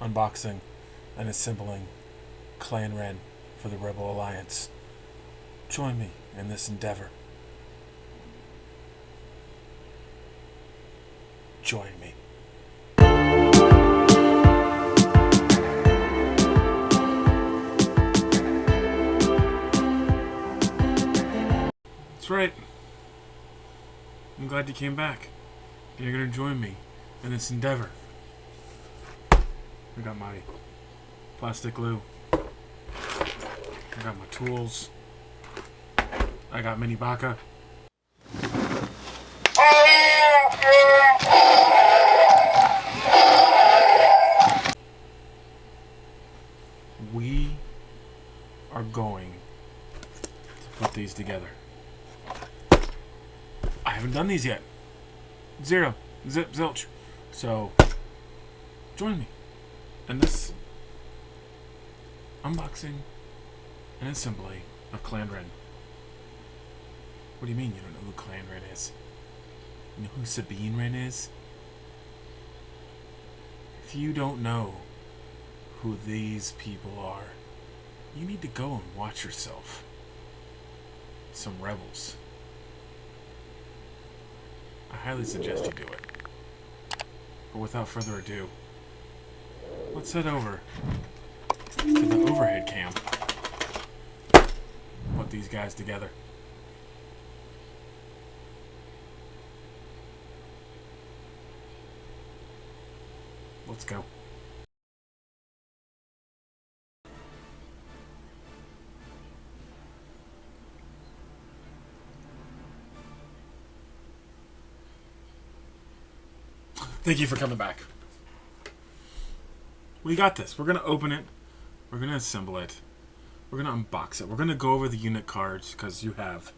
unboxing and assembling Clan Wren for the Rebel Alliance. Join me in this endeavor. Join me. That's right. I'm glad you came back. You're going to join me in this endeavor. I got my plastic glue. I got my tools. I got mini baka. We are going to put these together. I haven't done these yet. Zero. Zip, zilch. So, join me in this unboxing and assembly of Clan Wren. What do you mean you don't know who Clan Wren is? You know who Sabine Wren is? If you don't know who these people are, you need to go and watch yourself some Rebels. I highly suggest you do it. But without further ado, let's head over to the overhead cam. Put these guys together. Let's go. Thank you for coming back. We got this. We're going to open it. We're going to assemble it. We're going to unbox it. We're going to go over the unit cards because you have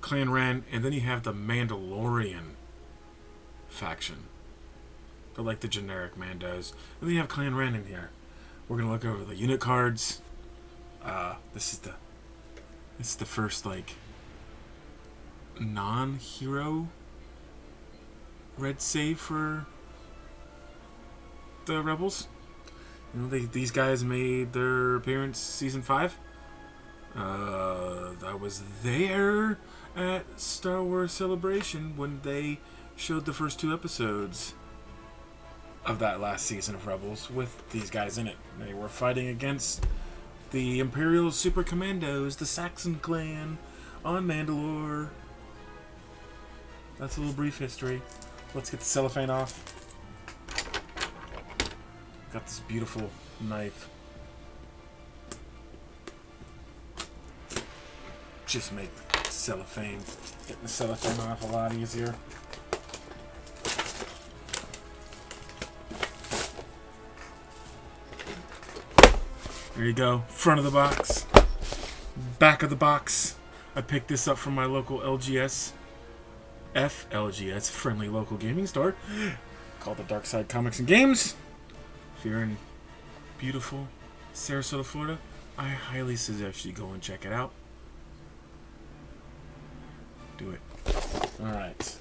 Clan Wren and then you have the Mandalorian faction. They're like the generic Mandos. And then you have Clan Wren in here. We're going to look over the unit cards. This is the first like non-hero red save for the Rebels. You know, these guys made their appearance season 5. I was there at Star Wars Celebration when they showed the first 2 episodes of that last season of Rebels with these guys in it. They were fighting against the Imperial Super Commandos, the Saxon clan on Mandalore. That's a little brief history. Let's get the cellophane off. Got this beautiful knife. Just make getting the cellophane off a lot easier. There you go. Front of the box. Back of the box. I picked this up from my local FLGS, friendly local gaming store, called the Dark Side Comics and Games. If you're in beautiful Sarasota, Florida, I highly suggest you go and check it out. Do it. Alright.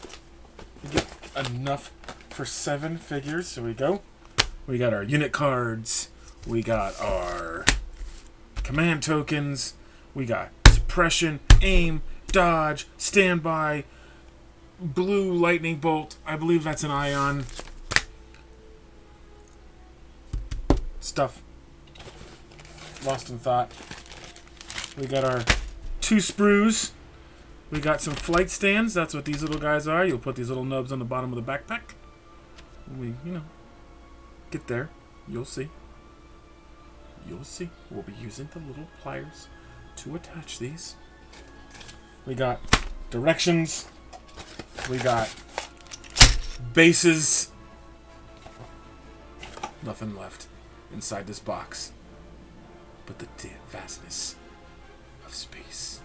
We get enough for 7 figures, so we go. We got our unit cards. We got our command tokens. We got suppression, aim, dodge, standby, blue lightning bolt. I believe that's an ion. Stuff. Lost in thought. We got our 2 sprues. We got some flight stands. That's what these little guys are. You'll put these little nubs on the bottom of the backpack. When we, get there, you'll see. You'll see. We'll be using the little pliers to attach these. We got directions. We got bases. Nothing left inside this box but the vastness of space.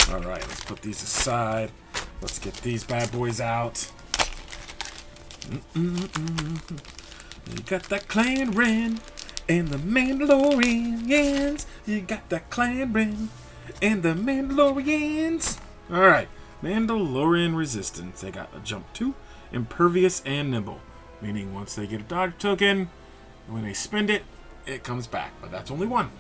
Alright, let's put these aside. Let's get these bad boys out. You got that Clan Wren and the Mandalorians. You got that Clan Wren and the Mandalorians. Alright, Mandalorian Resistance. They got a jump 2, impervious, and nimble. Meaning once they get a dodge token, when they spend it, it comes back. But that's only one.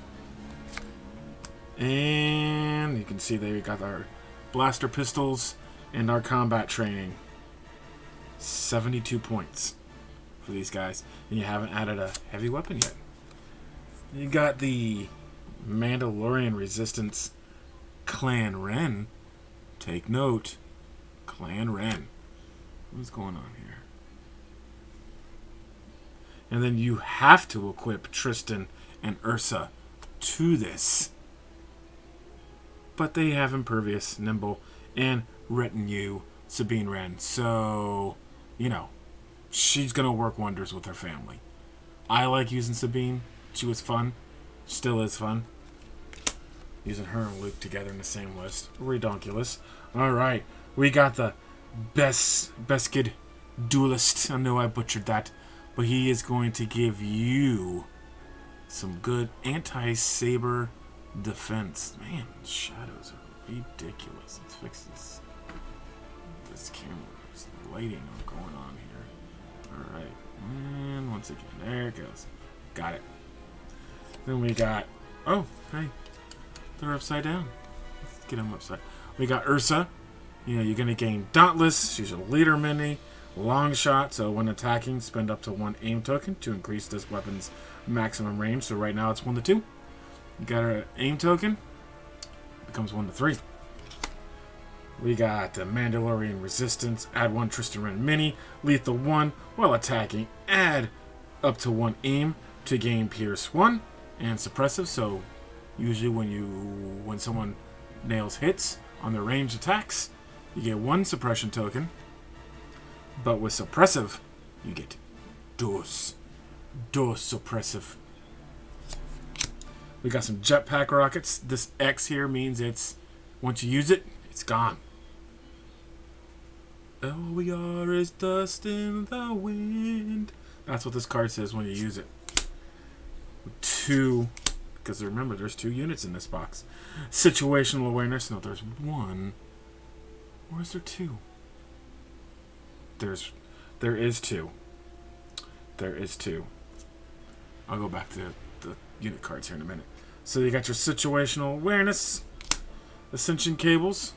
And you can see they got our blaster pistols and our combat training. 72 points for these guys. And you haven't added a heavy weapon yet. You got the Mandalorian Resistance Clan Wren. Take note. Clan Wren. What's going on here? And then you have to equip Tristan and Ursa to this. But they have Impervious, Nimble, and Retinue, Sabine Wren. So, you know, she's going to work wonders with her family. I like using Sabine. She was fun. Still is fun. Using her and Luke together in the same list. Redonkulous. Alright, we got the Beskid Duelist. I know I butchered that. But he is going to give you some good anti-saber defense. Man, shadows are ridiculous. Let's fix this. This camera's lighting going on here. Alright. And once again, there it goes. Got it. Then we got... Oh, hey. They're upside down. Let's get them upside. We got Ursa. You know, you're going to gain Dauntless. She's a leader mini. Long shot, so when attacking, spend up to 1 aim token to increase this weapon's maximum range. So right now it's 1 to 2. You got our aim token. Becomes 1 to 3. We got the Mandalorian Resistance. Add 1 Tristan Wren Mini. Lethal 1 while attacking. Add up to 1 aim to gain Pierce 1 and Suppressive. So usually when someone nails hits on their ranged attacks, you get 1 suppression token. But with Suppressive, you get dos Suppressive. We got some jetpack rockets. This X here means it's, once you use it, it's gone. All we are is dust in the wind. That's what this card says when you use it. 2, because remember, there's 2 units in this box. Situational awareness. No, there's 1. Or is there 2? There is 2. There is 2. I'll go back to the unit cards here in a minute. So you got your situational awareness, ascension cables,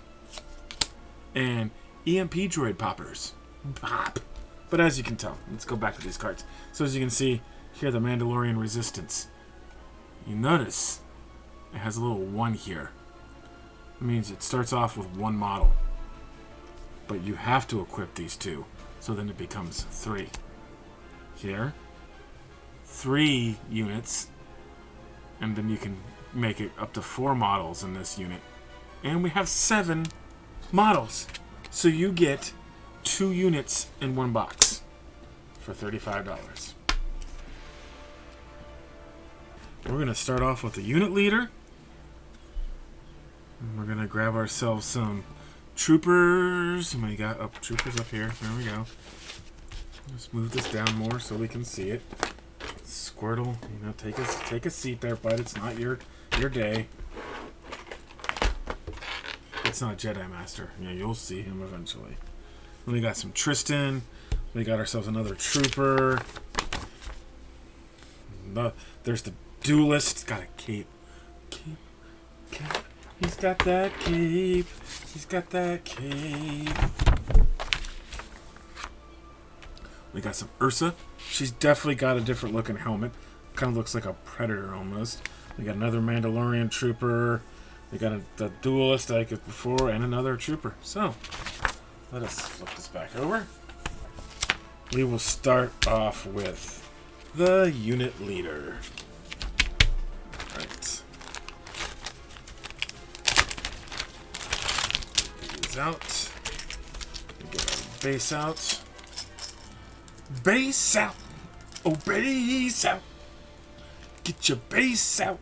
and EMP droid poppers. Pop. But as you can tell, let's go back to these cards. So as you can see here, the Mandalorian Resistance. You notice it has a little 1 here. It means it starts off with 1 model. But you have to equip these 2. So then it becomes 3. Here. 3 units. And then you can make it up to 4 models in this unit. And we have 7 models. So you get 2 units in 1 box for $35. We're going to start off with the unit leader. And we're going to grab ourselves some troopers. And we got troopers up here. There we go. Let's move this down more so we can see it. Squirtle, you know, take a seat there, bud. It's not your day. It's not Jedi Master. Yeah, you'll see him eventually. And we got some Tristan. We got ourselves another trooper. There's the duelist. He's got a cape. Cape. He's got that cape. He's got that cape. We got some Ursa. She's definitely got a different looking helmet. Kind of looks like a predator almost. We got another Mandalorian trooper. We got the duelist like before, and another trooper. So, let us flip this back over. We will start off with the unit leader. Alright. Get these out. We get our base out. Base out! Oh, base out! Get your base out!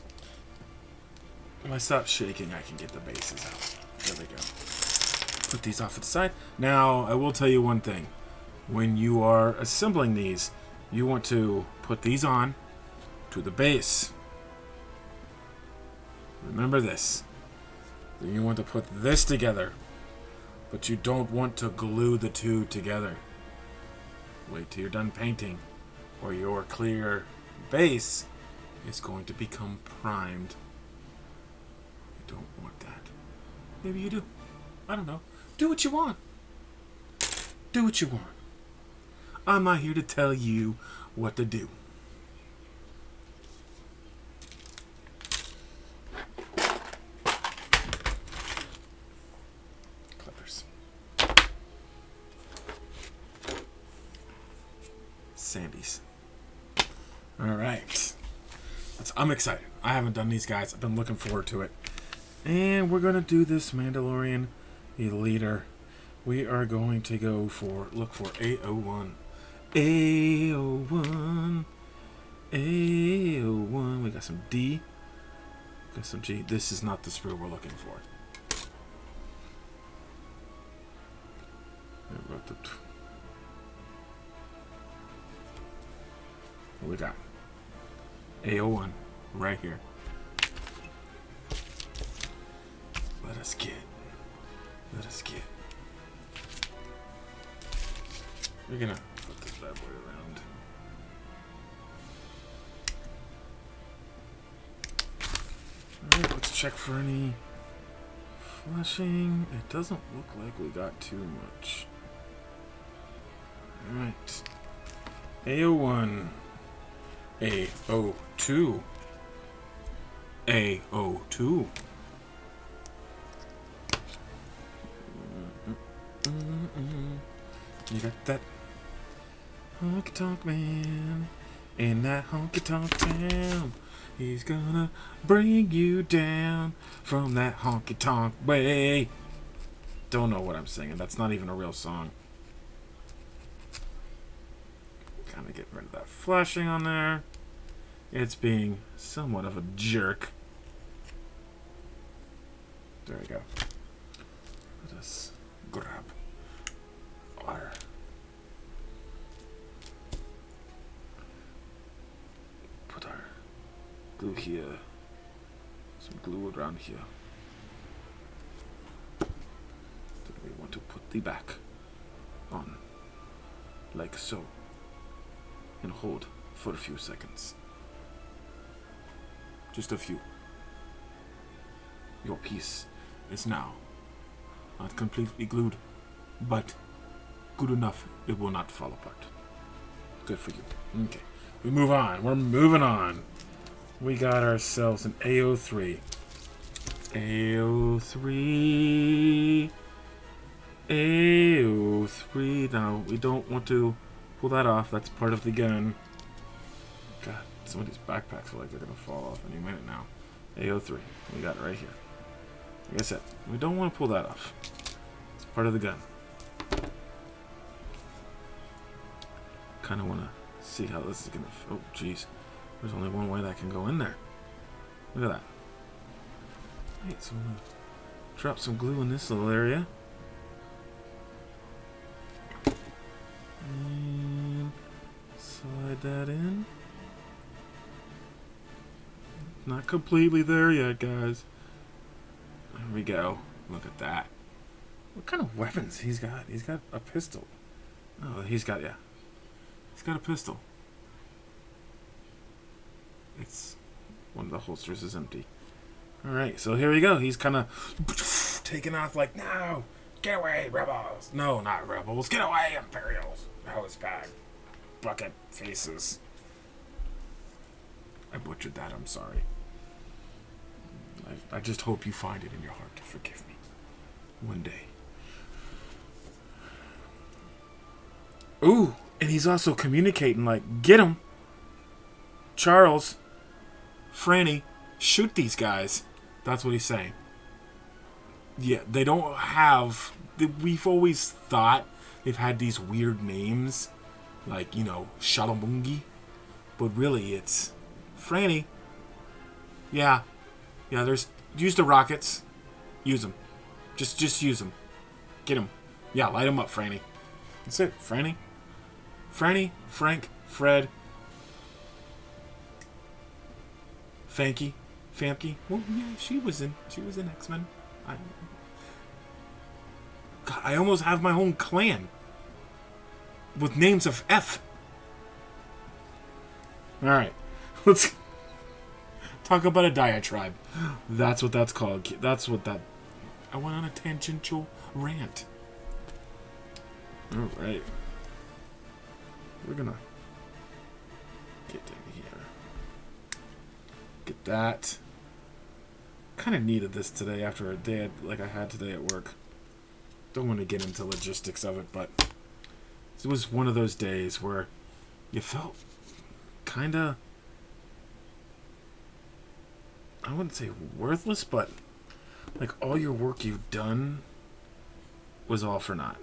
When I stop shaking, I can get the bases out. There we go. Put these off to the side. Now, I will tell you one thing. When you are assembling these, you want to put these on to the base. Remember this. Then you want to put this together But you don't want to glue the two together. Wait till you're done painting, or your clear base is going to become primed. You don't want that. Maybe you do. I don't know. Do what you want. Do what you want. I'm not here to tell you what to do. Clippers. Sandies. Alright. I'm excited. I haven't done these guys. I've been looking forward to it. And we're going to do this Mandalorian Leader. We are going to look for A01. A01. A01. We got some D. Got some G. This is not the sprue we're looking for. What we got? A01 right here. Let us get. We're gonna put this bad boy around. Alright, let's check for any flushing. It doesn't look like we got too much. Alright. A01. A02. A02. You got that honky tonk man in that honky tonk town. He's gonna bring you down from that honky tonk way. Don't know what I'm singing. That's not even a real song. Kind of getting rid of that flashing on there. It's being somewhat of a jerk. There we go. Let us grab our put our glue here. Some glue around here. Then we want to put the back on like so and hold for a few seconds. Just a few. Your piece is now not completely glued, but good enough it will not fall apart. Good for you. Okay. We move on. We're moving on. We got ourselves an A03. A03. A03. Now, we don't want to pull that off. That's part of the gun. God, some of these backpacks are like they're going to fall off any minute now. A03. We got it right here. Like I said, we don't want to pull that off. It's part of the gun. Kind of want to see how this is going to... Oh, jeez. There's only one way that can go in there. Look at that. Right, so I'm going to drop some glue in this little area. And slide that in. Not completely there yet, guys. There we go. Look at that. What kind of weapons he's got? He's got a pistol. Oh, he's got a pistol. It's one of the holsters is empty. Alright, so here we go. He's kind of taking off like, no, get away, rebels. No, not rebels. Get away, Imperials. Hose bag. Bucket faces. I butchered that. I'm sorry. I just hope you find it in your heart to forgive me. One day. Ooh, and he's also communicating like, get him. Charles. Franny. Shoot these guys. That's what he's saying. Yeah, they don't have... We've always thought they've had these weird names. Like, you know, Shalamungi. But really, it's... Franny. Yeah. Yeah, there's... Use the rockets. Use them. Just use them. Get them. Yeah, light them up, Franny. That's it. Franny. Franny, Frank, Fred. Famke. Well, yeah, she was in X-Men. God, I almost have my own clan with names of F. Alright. Let's talk about a diatribe. That's what that's called. That's what that... I went on a tangential rant. Alright. We're gonna get in here. Get that. Kind of needed this today after a day like I had today at work. Don't want to get into logistics of it, but it was one of those days where you felt kind of, I wouldn't say worthless, but like all your work you've done was all for naught.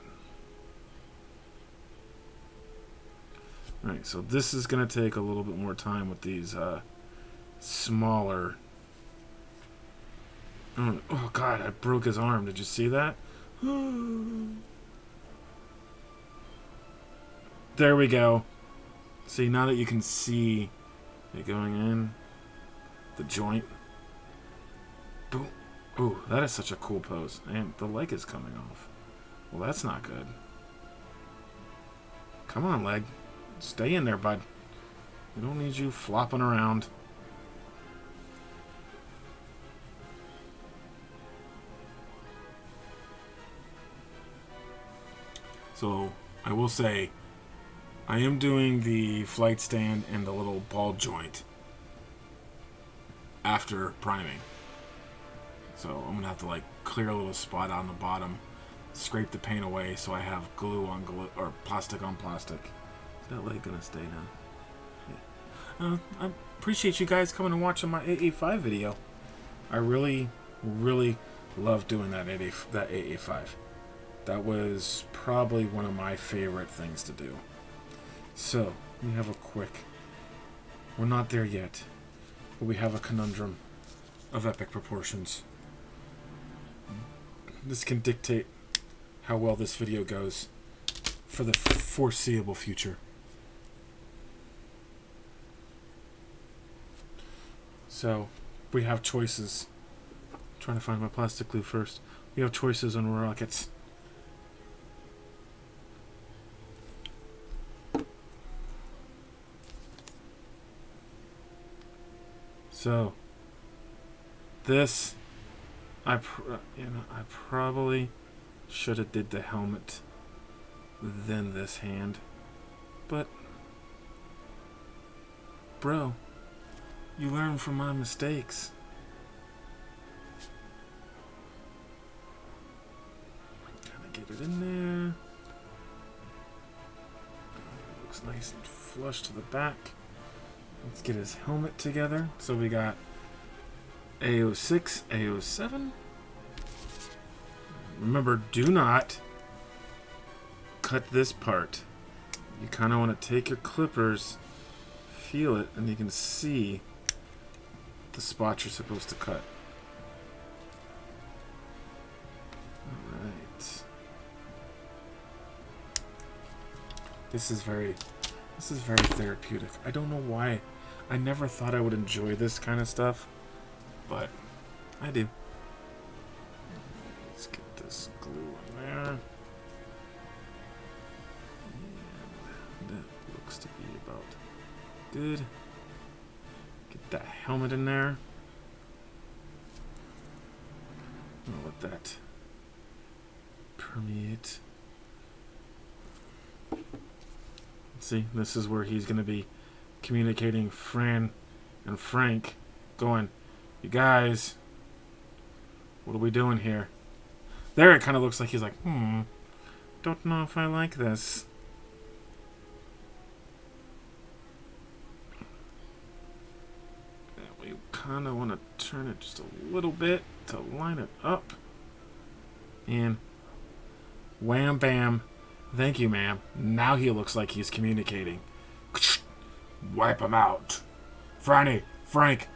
Alright, so this is going to take a little bit more time with these smaller... Oh god, I broke his arm. Did you see that? There we go. See, now that you can see it going in, the joint. Boom. Ooh, that is such a cool pose. And the leg is coming off. Well, that's not good. Come on, leg. Stay in there, bud. We don't need you flopping around. So, I will say, I am doing the flight stand and the little ball joint after priming. So, I'm going to have to, like, clear a little spot on the bottom, scrape the paint away so I have glue on glue, or plastic on plastic. Is that leg going to stay down? Yeah. I appreciate you guys coming and watching my AA5 video. I really, really love doing that AA5. That was probably one of my favorite things to do. So, we have a quick... We're not there yet, but we have a conundrum of epic proportions. This can dictate how well this video goes for the foreseeable future. So, we have choices. I'm trying to find my plastic glue first. We have choices on rockets. So, this, I probably should have did the helmet, then this hand, but, bro, you learn from my mistakes. Kind of get it in there. Looks nice and flush to the back. Let's get his helmet together. So we got A06, A07. Remember, do not cut this part. You kind of want to take your clippers, feel it, and you can see the spot you're supposed to cut. Alright. This is very therapeutic. I don't know why. I never thought I would enjoy this kind of stuff, but I do. Let's get this glue in there. And that looks to be about good. Get that helmet in there. I'll let that permeate. See, this is where he's going to be communicating Fran and Frank, going, you guys, what are we doing here? There it kind of looks like he's like, don't know if I like this. We kind of want to turn it just a little bit to line it up. And wham bam. Thank you, ma'am. Now he looks like he's communicating. Wipe him out. Franny, Frank.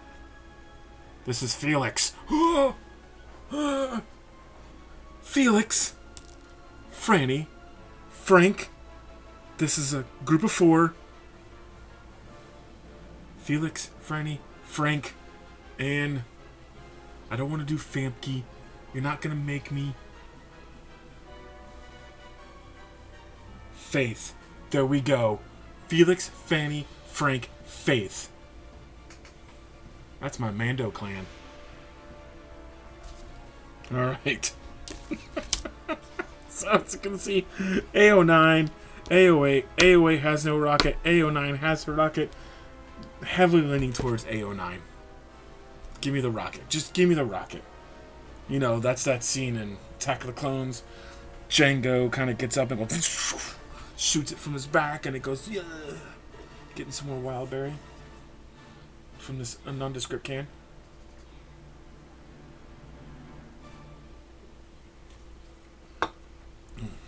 This is Felix. Felix. Franny. Frank. This is a group of 4. Felix, Franny, Frank, and I don't want to do Famke. You're not going to make me. Faith. There we go. Felix, Fanny, Frank, Faith. That's my Mando clan. Alright. So as you can see, A09, A08. A08 has no rocket. A09 has her rocket. Heavily leaning towards A09. Give me the rocket. Just give me the rocket. You know, that's that scene in Attack of the Clones. Django kind of gets up and goes, shoots it from his back, and it goes, yeah. Getting some more wild berry from this nondescript can.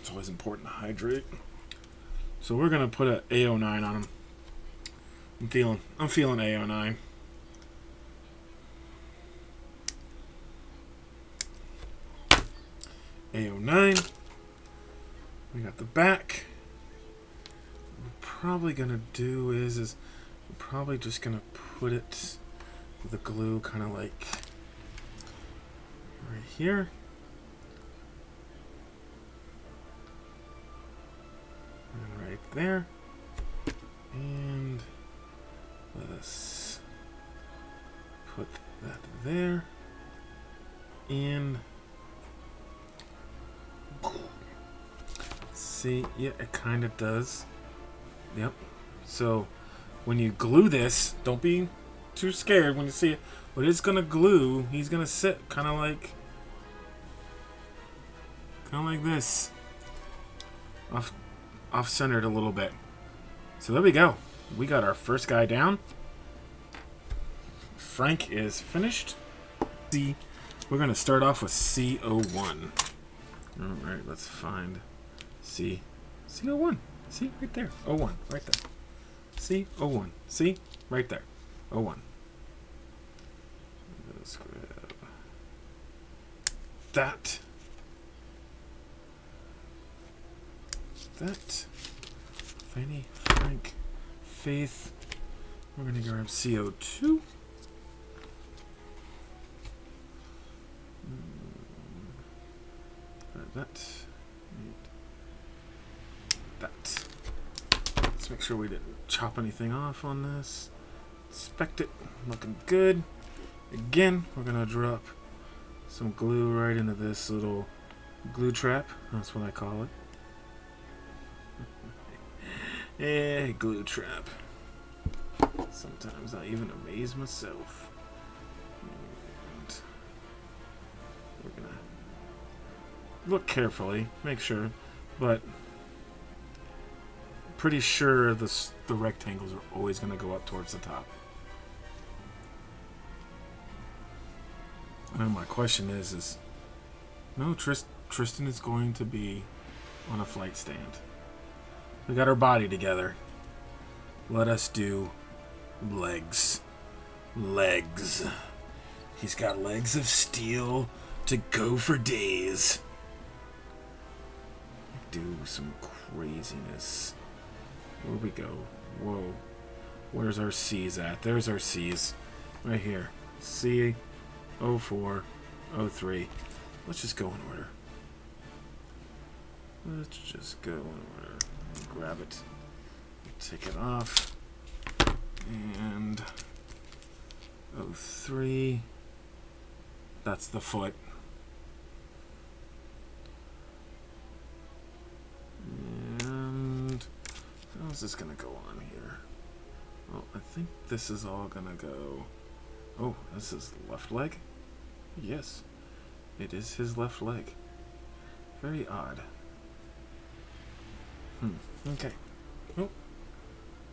It's always important to hydrate. So we're gonna put an A09 on him. I'm feeling A09. A09. We got the back. What we're probably gonna do is we're probably just gonna put it with the glue kind of like right here. And right there. And let us put that there. And see, yeah, it kind of does. Yep. So when you glue this, don't be too scared when you see it. But it's gonna glue. He's gonna sit kind of like this, off centered a little bit. So there we go. We got our first guy down. Frank is finished. See, we're gonna start off with C01. All right, let's find C01. See, right there. 01, right there. C01. See, right there. 01. Let's grab that. That. Fanny, Frank, Faith. We're going to grab CO2. Grab that. That. Let's make sure we didn't chop anything off on this. Inspect it. Looking good. Again, we're going to drop some glue right into this little glue trap. That's what I call it. Hey, glue trap. Sometimes I even amaze myself. And we're going to look carefully, make sure, but pretty sure the rectangles are always going to go up towards the top. Now my question is no, Tristan is going to be on a flight stand. We got our body together. Let us do legs. Legs. He's got legs of steel to go for days. Do some craziness. Where we go? Whoa. Where's our C's at? There's our C's. Right here. C, 04, 03. Let's just go in order. Let's just go in order. Grab it. Take it off. And 03. That's the foot. And how's this gonna go on here? Well, I think this is all gonna go. Oh, this is the left leg? Yes, it is his left leg. Very odd. Okay. Oh,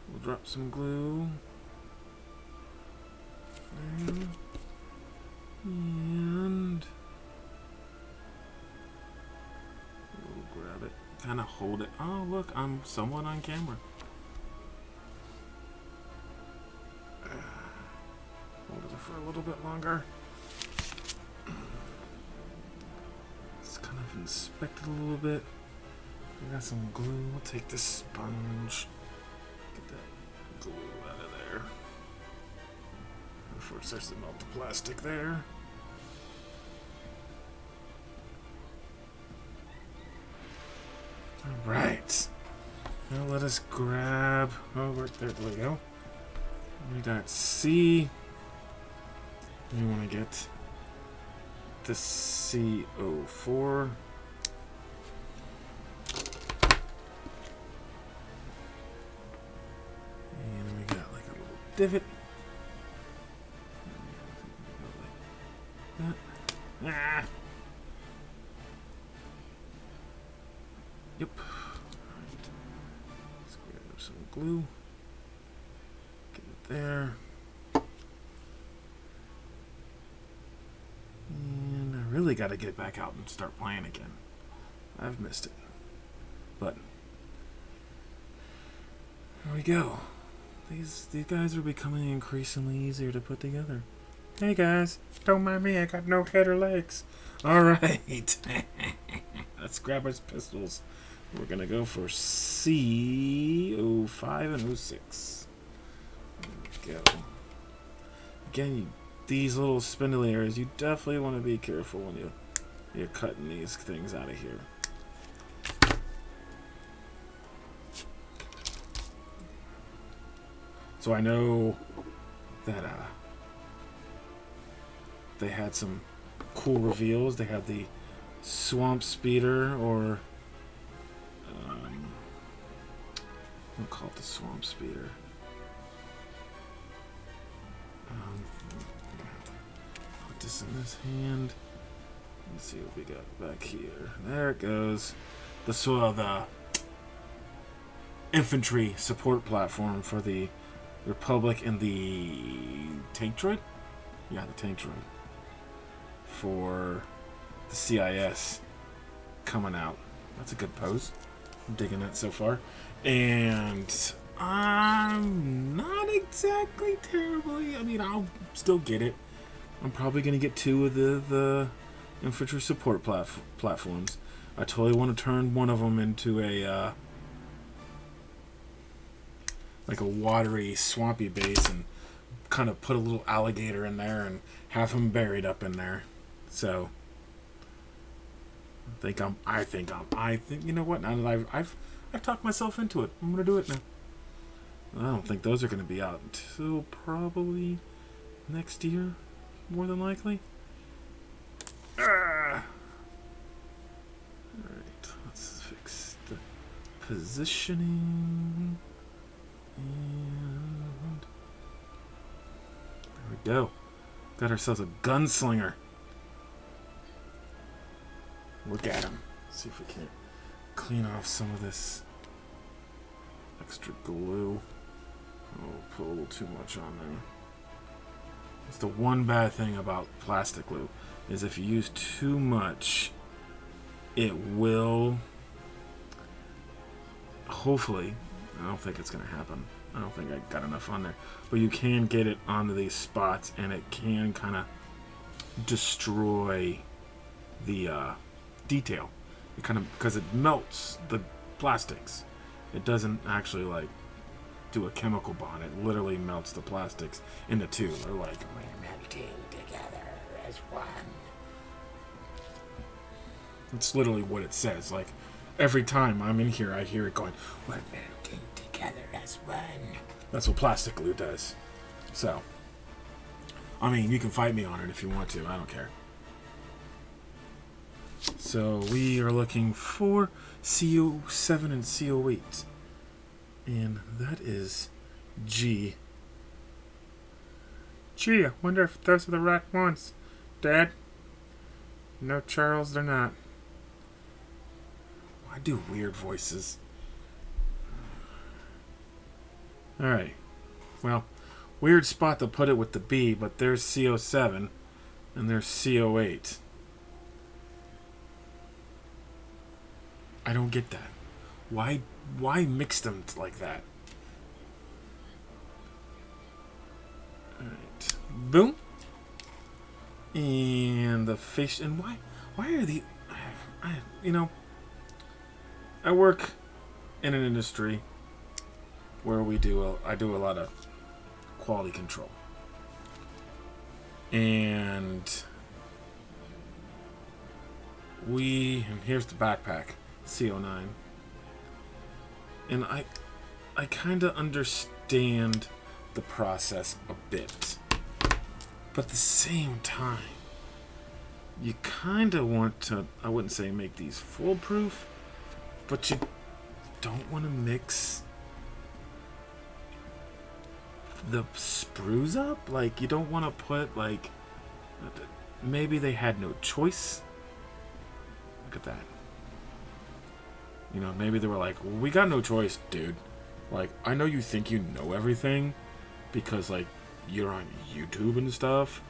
we'll drop some glue. And we'll grab it. Kind of hold it. Oh, look, I'm somewhat on camera. Hold it for a little bit longer. Let's kind of inspect it a little bit. We got some glue. We'll take this sponge. Get that glue out of there. Before it starts to melt the plastic there. Alright. Now let us grab. Oh, there we go. We got C. You want to get the CO4. And we got like a little divot. Like that. Ah. Yep. Alright. Let's grab some glue. Get it there. And I really got to get back out and start playing again. I've missed it. But there we go. These guys are becoming increasingly easier to put together. Hey guys, don't mind me, I got no head or legs. Alright. Let's grab our pistols. We're gonna go for C05 and 06. There we go. Again, these little spindly areas, you definitely want to be careful when you're cutting these things out of here. So I know that they had some cool reveals. They had the Swamp Speeder, or we'll call it the Swamp Speeder. Put this in this hand. Let's see what we got back here. There it goes. The infantry support platform for the Republic and the tank droid? Yeah, the tank droid. For the CIS coming out. That's a good pose. I'm digging that so far. And I'm not exactly terribly... I mean, I'll still get it. I'm probably going to get 2 of the infantry support platforms. I totally want to turn one of them into a... like a watery, swampy base, and kind of put a little alligator in there and have him buried up in there. So I think you know what? Now that I've talked myself into it, I'm gonna do it now. I don't think those are gonna be out until probably next year, more than likely. Alright, let's fix the positioning. And there we go. Got ourselves a gunslinger. Look at him. See if we can't clean off some of this extra glue. Oh, put a little too much on there. That's the one bad thing about plastic glue, is if you use too much, it will, hopefully, I don't think it's going to happen. I don't think I got enough on there. But you can get it onto these spots, and it can kind of destroy the detail. It kind of, because it melts the plastics. It doesn't actually like do a chemical bond. It literally melts the plastics into two. They're like, we're melting together as one. It's literally what it says. Like, every time I'm in here, I hear it going, we're melting together as one. That's what plastic glue does. So, I mean, you can fight me on it if you want to. I don't care. So, we are looking for CO7 and CO8. And that is G. Gee, I wonder if those are the right ones. Dad? No, Charles, they're not. I do weird voices. Alright. Well, weird spot to put it with the B, but there's CO7 and there's CO8. I don't get that. Why mix them like that? Alright. Boom. And the face, and why are the I work in an industry where I do a lot of quality control. And here's the backpack, CO9. And I kind of understand the process a bit. But at the same time, you kind of want to, I wouldn't say make these foolproof, but you don't want to mix the sprues up. Like, you don't want to put, like, maybe they had no choice. Look at that. You know, maybe they were like, well, we got no choice, dude. Like, I know you think you know everything because, like, you're on YouTube and stuff,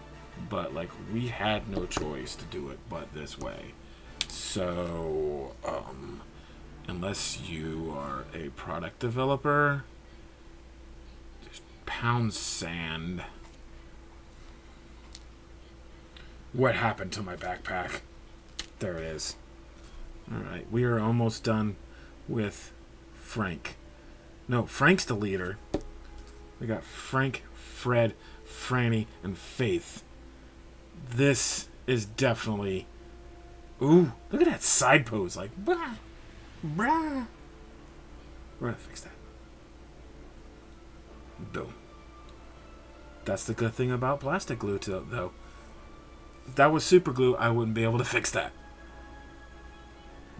but, like, we had no choice to do it but this way. So, unless you are a product developer, just pound sand. What happened to my backpack? There it is. Alright, we are almost done with Frank. No, Frank's the leader. We got Frank, Fred, Franny, and Faith. This is definitely... Ooh, look at that side pose. Like, brah, brah. We're gonna fix that. Boom. That's the good thing about plastic glue, though. If that was super glue, I wouldn't be able to fix that.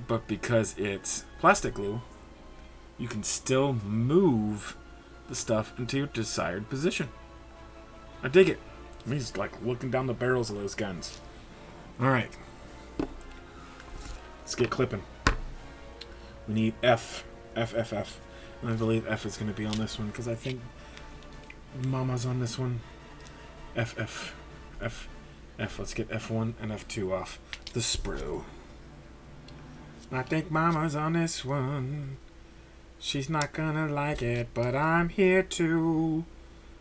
But because it's plastic glue, you can still move the stuff into your desired position. I dig it. He's like looking down the barrels of those guns. Alright. Let's get clipping. We need F. F, F, F. And I believe F is going to be on this one because I think Mama's on this one. F, F, F, F. Let's get F1 and F2 off the sprue. I think Mama's on this one. She's not gonna like it, but I'm here too.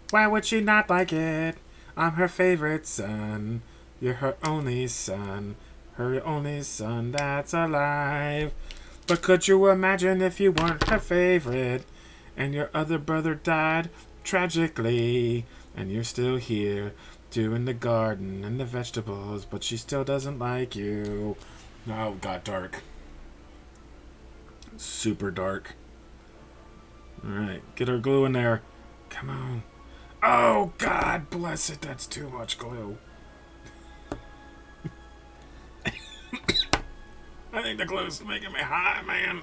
Why would she not like it? I'm her favorite son. You're her only son. Her only son that's alive. But could you imagine if you weren't her favorite? And your other brother died tragically. And you're still here doing the garden and the vegetables, but she still doesn't like you. Oh, it got dark. Super dark. Alright, get our glue in there. Come on. Oh, God bless it. That's too much glue. I think the glue's making me high, man.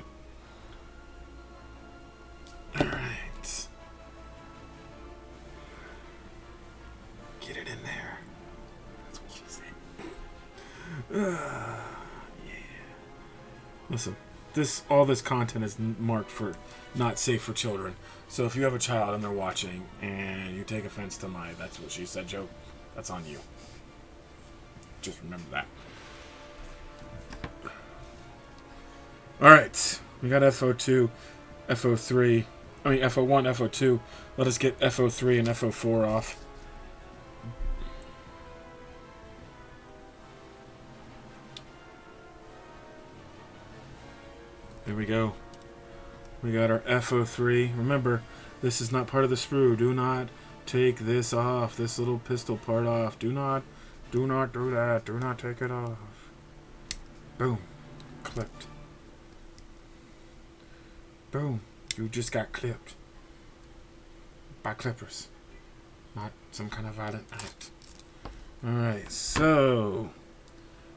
Alright. Get it in there. That's what she said. Yeah. Listen. All this content is marked for not safe for children. So if you have a child and they're watching and you take offense to my "that's what she said" joke, that's on you. Just remember that. Alright. We got FO2, FO3. I mean FO1, FO2. Let us get FO3 and FO4 off. There we go. We got our FO3. Remember, this is not part of the sprue. Do not take this off. This little pistol part off. Do not do that. Do not take it off. Boom. Clipped. Boom. You just got clipped. By clippers. Not some kind of violent act. Alright, so...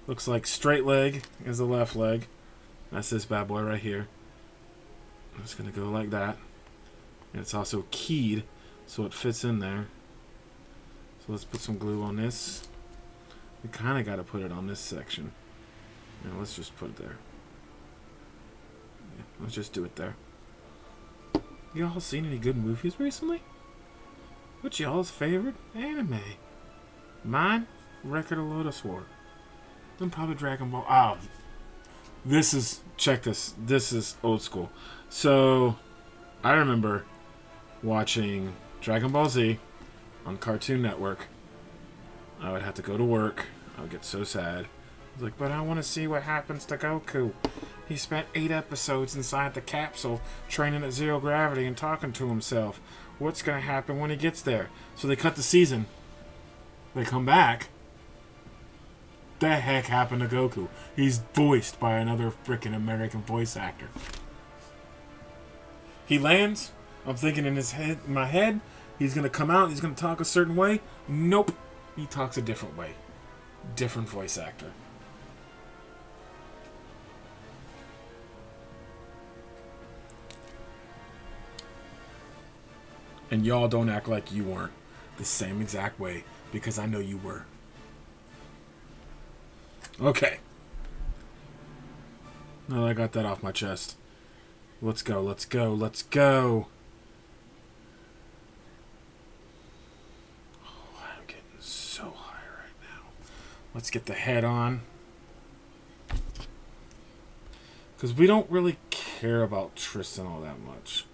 looks like straight leg is the left leg. That's this bad boy right here. I'm just going to go like that. And it's also keyed, so it fits in there. So let's put some glue on this. We kind of got to put it on this section. Yeah, let's just put it there. Yeah, let's just do it there. Y'all seen any good movies recently? What's y'all's favorite anime? Mine? Record of Lotus War. Then probably Dragon Ball. Oh, this is, check this. This is old school. So, I remember watching Dragon Ball Z on Cartoon Network. I would have to go to work. I would get so sad. I was like, but I want to see what happens to Goku. He spent 8 episodes inside the capsule, training at 0 gravity and talking to himself. What's going to happen when he gets there? So they cut the season. They come back. The heck happened to Goku? He's voiced by another freaking American voice actor. He lands. I'm thinking in my head, he's gonna come out. He's gonna talk a certain way. Nope, he talks a different way. Different voice actor. And y'all don't act like you weren't the same exact way, because I know you were. Okay. Now that I got that off my chest. Let's go, let's go, let's go. Oh, I'm getting so high right now. Let's get the head on. Because we don't really care about Tristan all that much.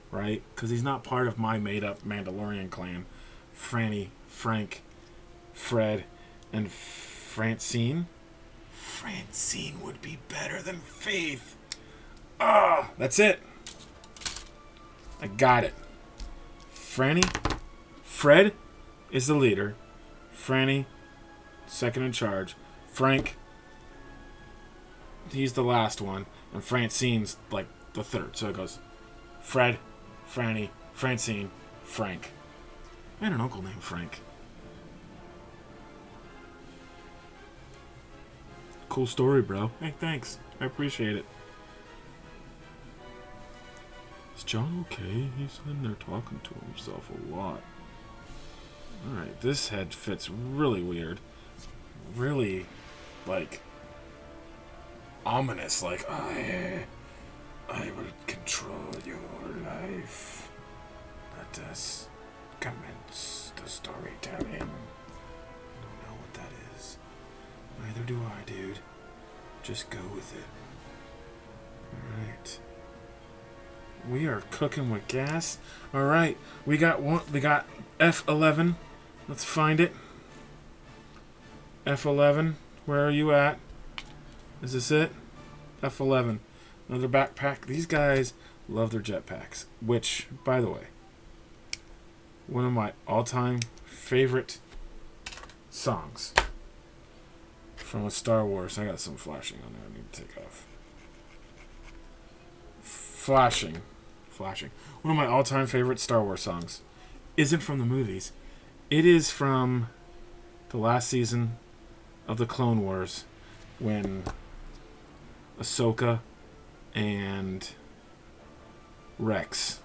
Right? Because he's not part of my made-up Mandalorian clan. Franny, Frank, Fred, and Francine. Francine would be better than Faith. Ah, that's it. I got it. Franny, Fred is the leader. Franny, second in charge. Frank, he's the last one. And Francine's like the third. So it goes Fred, Franny, Francine, Frank. I had an uncle named Frank. Cool story, bro. Hey, thanks. I appreciate it. Is John okay? He's in there talking to himself a lot. Alright, this head fits really weird. Really, like, ominous. Like, I will control your life. Let us commence the storytelling. I don't know what that is. Neither do I, dude. Just go with it. Alright. We are cooking with gas. Alright. We got one. We got F11. Let's find it. F11. Where are you at? Is this it? F11. Another backpack. These guys love their jetpacks. Which, by the way, one of my all-time favorite songs from a Star Wars. I got some flashing on there I need to take off. Flashing. One of my all-time favorite Star Wars songs isn't from the movies. It is from the last season of the Clone Wars when Ahsoka and Rex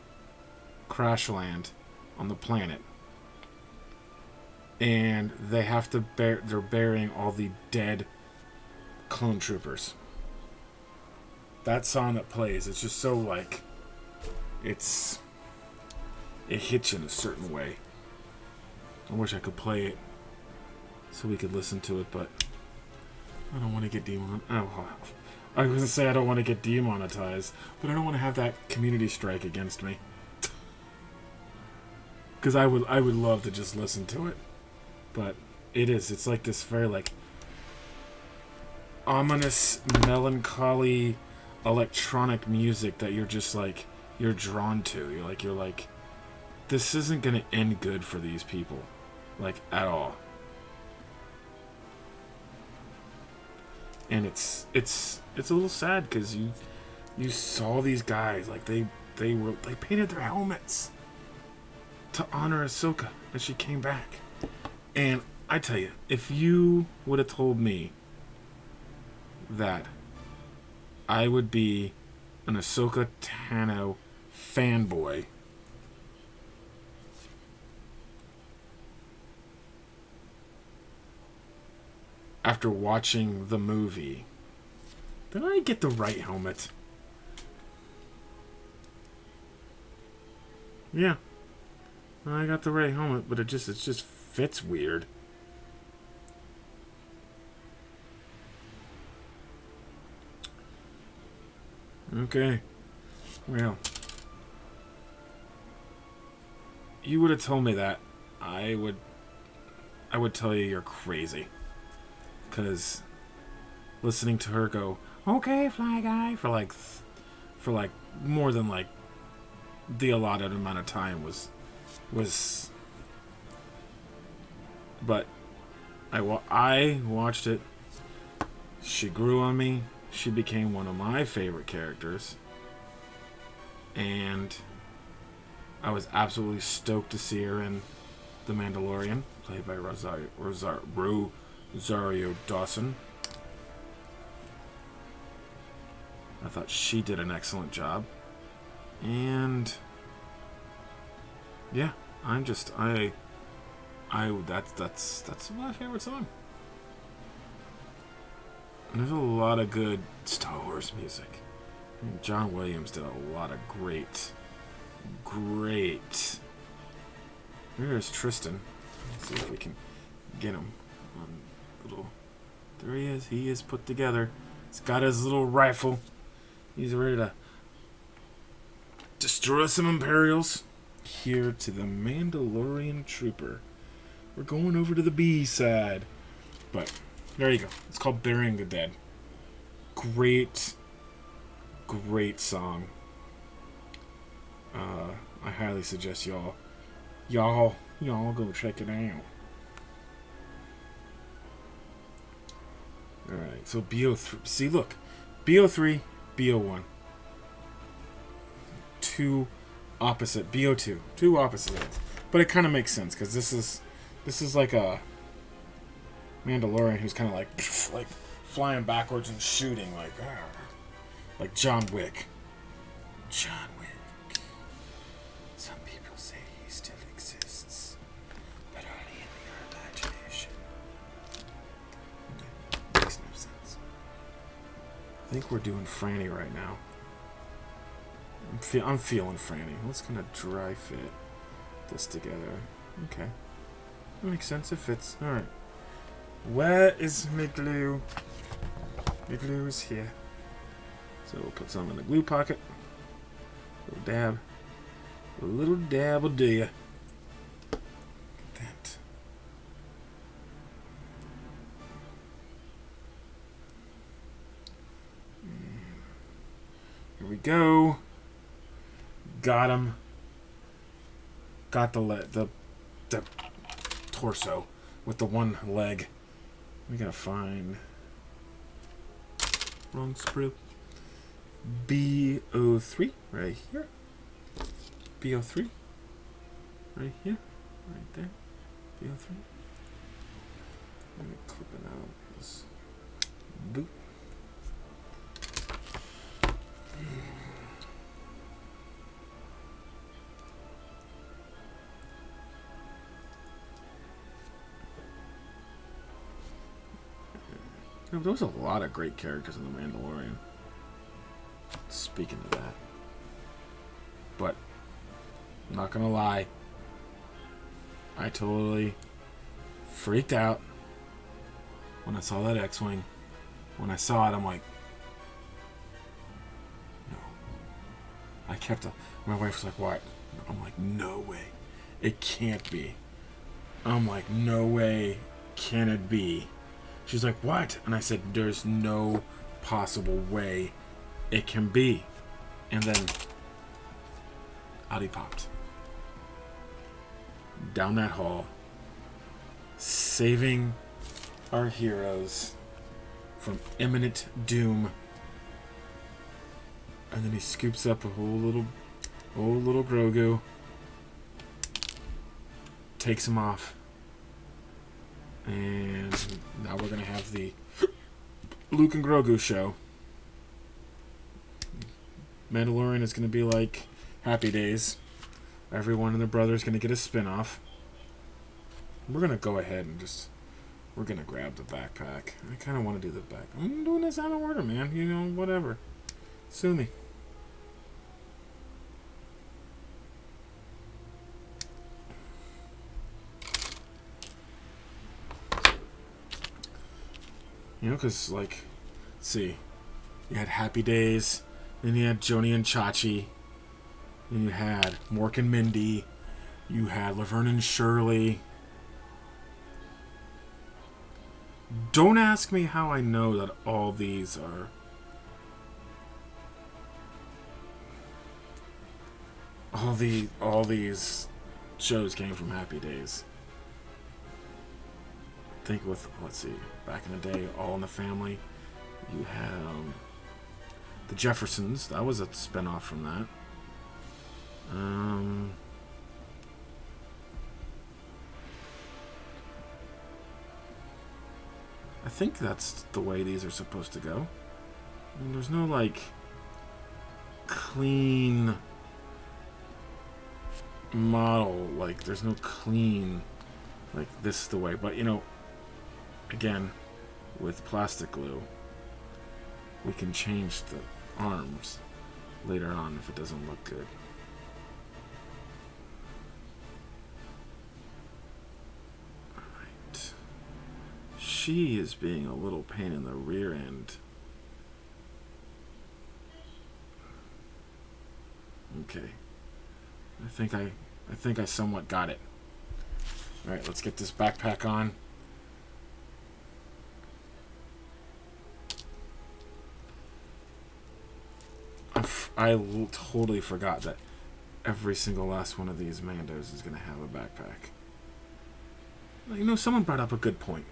crash land on the planet. And they have to they're burying all the dead clone troopers. That song that plays, it's just so like, it hits you in a certain way. I wish I could play it so we could listen to it, but I don't want to get I was going to say I don't want to get demonetized, but I don't want to have that community strike against me. Because I would love to just listen to it. But it's like this very like ominous, melancholy electronic music that you're just like, you're drawn to. You're like, this isn't going to end good for these people. Like, at all. And it's a little sad because you saw these guys, like they painted their helmets to honor Ahsoka as she came back. And I tell you, if you would have told me that I would be an Ahsoka Tano fanboy after watching the movie, did I get the right helmet? Yeah, I got the right helmet, but it just fits weird. Okay, well, you would have told me that, I would tell you you're crazy. Because listening to her go, okay, Fly Guy, for like more than like the allotted amount of time was but I watched it. She grew on me. She became one of my favorite characters. And I was absolutely stoked to see her in The Mandalorian, played by Rosario Dawson. I thought she did an excellent job. And yeah, that's my favorite song. And there's a lot of good Star Wars music. I mean, John Williams did a lot of great. Here's Tristan. Let's see if we can get him. There he is. He is put together. He's got his little rifle. He's ready to destroy some Imperials. Here to the Mandalorian Trooper. We're going over to the B side. But there you go. It's called Burying the Dead. Great song. I highly suggest y'all go check it out. Alright, so BO3. See, look. BO3, BO1. Two opposite. BO2. Two opposite ends. But it kind of makes sense, because this is like a Mandalorian who's kind of like flying backwards and shooting like John Wick. John Wick. Some people say he still exists, but only in their imagination. Makes no sense. I think we're doing Franny right now. I'm feeling Franny. Let's kind of dry fit this together. Okay. That makes sense. It fits. Alright. Where is my glue? My glue is here. So we'll put some in the glue pocket. A little dab will do ya. Look at that. Here we go. Got him. Got the torso with the one leg. We gotta find wrong sprue. BO3 right here. BO3 right here. Right there. BO3. Let me clip it out. This boot. There was a lot of great characters in The Mandalorian. Speaking of that. But, I'm not gonna lie. I totally freaked out when I saw that X-Wing. When I saw it, I'm like, no. My wife was like, what? I'm like, no way. It can't be. I'm like, no way can it be. She's like, what? And I said, there's no possible way it can be. And then out he popped. Down that hall. Saving our heroes from imminent doom. And then he scoops up a whole little Grogu. Takes him off. And now we're going to have the Luke and Grogu show. Mandalorian is going to be like Happy Days. Everyone and their brother is going to get a spin-off. We're going to go ahead and we're going to grab the backpack. I kind of want to do the back. I'm doing this out of order, man. You know, whatever. Sue me. You know, because, like, let's see. You had Happy Days. Then you had Joni and Chachi. Then you had Mork and Mindy. You had Laverne and Shirley. Don't ask me how I know that all these are... All these shows came from Happy Days. I think with, let's see, back in the day, All in the Family, you had the Jeffersons. That was a spinoff from that. think that's the way these are supposed to go. I mean, there's no, like, clean model. Like, there's no clean, like, this is the way. But, you know, again, with plastic glue, we can change the arms later on if it doesn't look good. Alright. She is being a little pain in the rear end. Okay. I think I somewhat got it. Alright, let's get this backpack on. I totally forgot that every single last one of these Mandos is going to have a backpack. You know, someone brought up a good point.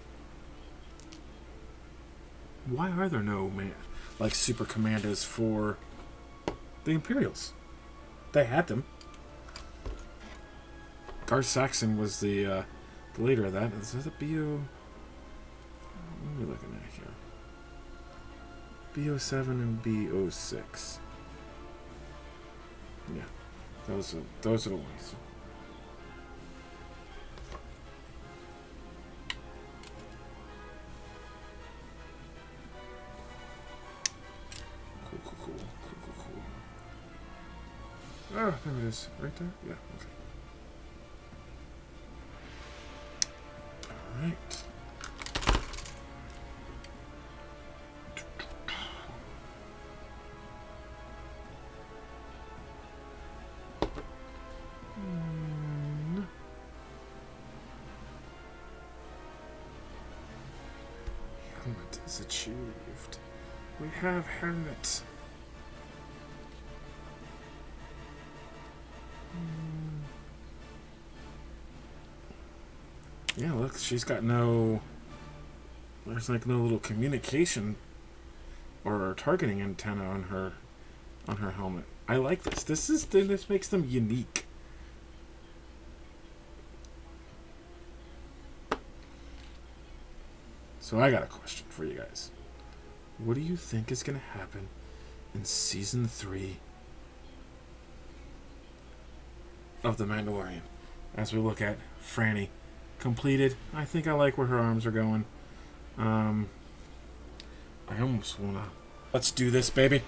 Why are there no, like, super commandos for the Imperials? They had them. Garth Saxon was the leader of that. Is that a BO? What are we looking at here? BO7 and BO6. Yeah, those are the ones. Cool. Oh, there it is, right there. Yeah, okay. All right. Helmet is achieved. We have helmet. Yeah, look, she's got no... There's like no little communication or targeting antenna on her helmet. I like this. This makes them unique. So I got a question for you guys. What do you think is going to happen in Season 3 of The Mandalorian? As we look at Franny completed. I think I like where her arms are going. I almost want to... Let's do this, baby.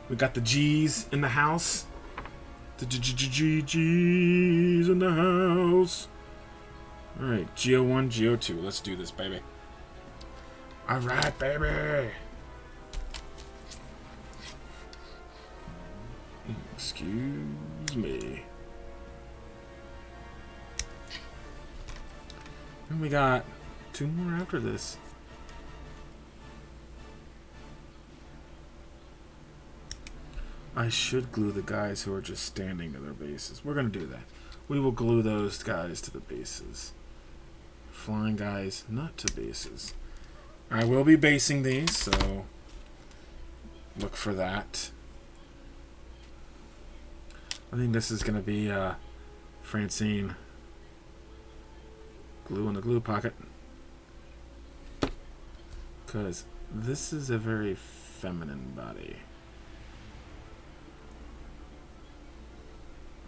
We got the G's in the house. The G's in the house. Alright, GO1, GO2. Let's do this, baby. Alright, baby. Excuse me. And we got 2 more after this. I should glue the guys who are just standing to their bases. We're going to do that. We will glue those guys to the bases. Flying guys, not to bases. I will be basing these, so look for that. I think this is going to be Francine. Glue in the glue pocket. Because this is a very feminine body.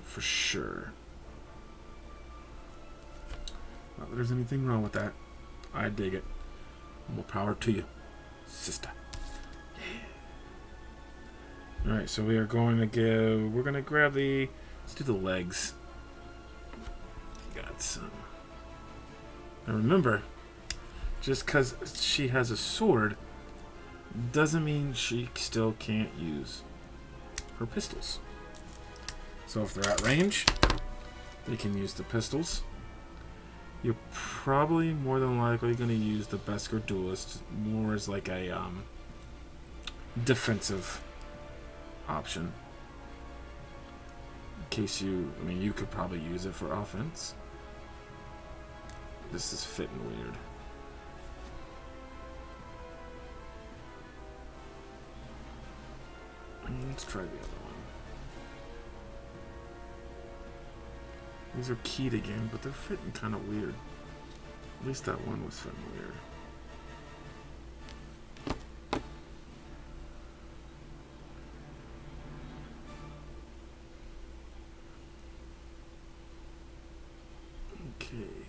For sure. Not that there's anything wrong with that. I dig it. More power to you, sister. Yeah. Alright, so we are going to go... We're going to grab the... Let's do the legs. Got some... Now remember, just because she has a sword doesn't mean she still can't use her pistols. So if they're at range, they can use the pistols. You're probably more than likely going to use the Beskar Duelist more as like a defensive option. In case you, I mean, you could probably use it for offense. This is fitting weird. Let's try the other one. These are keyed again, but they're fitting kind of weird. At least that one was fitting weird. Okay.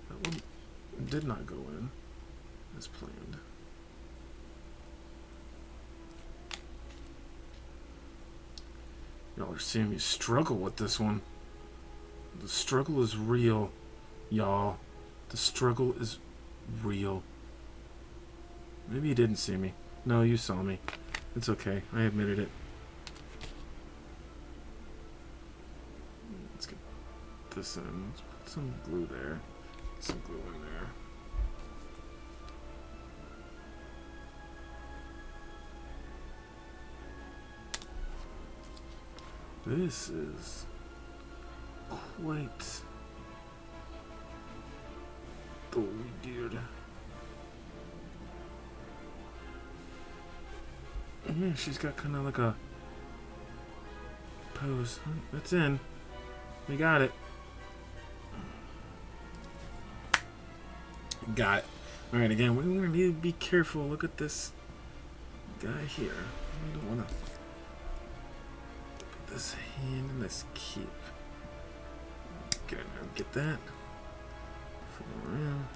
That one did not go in as planned. Y'all are seeing me struggle with this one. The struggle is real, y'all. The struggle is real. Maybe you didn't see me. No, you saw me. It's okay. I admitted it. Let's get this in. Let's put some glue there. Some glue in there. This is quite weird. Yeah, she's got kind of like a pose. That's in. We got it. Got it. Alright, again, we're going to need to be careful. Look at this guy here. I don't want to put this hand in this keep. Get that. Flip around.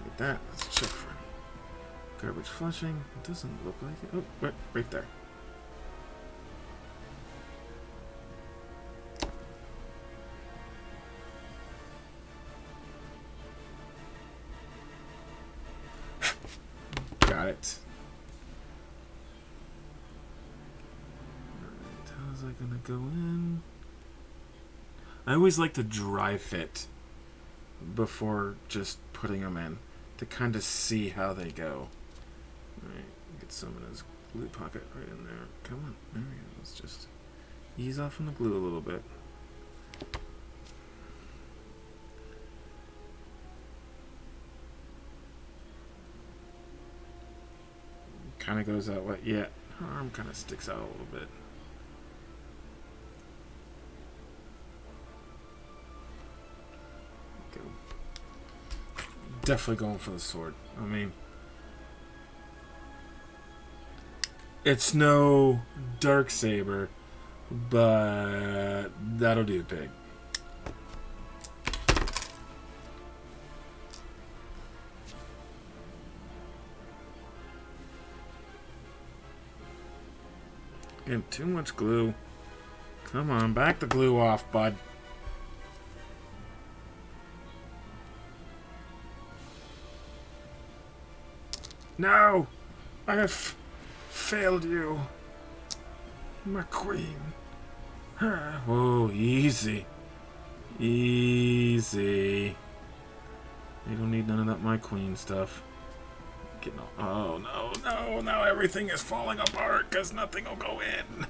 Get that. Let's check for any garbage flushing. It doesn't look like it. Oh, right there. Got it. Alright, how's that gonna go in? I always like to dry fit before just putting them in to kind of see how they go. Alright, get some of this glue pocket right in there. Come on, there we go. Let's just ease off on the glue a little bit. Kind of goes that way. Yeah, her arm kind of sticks out a little bit. Go. Definitely going for the sword. I mean, it's no dark saber, but that'll do big. Getting too much glue. Come on, back the glue off, bud. No! I have failed you. My queen. Whoa, easy. Easy. You don't need none of that my queen stuff. Getting all, oh, no, now everything is falling apart because nothing will go in.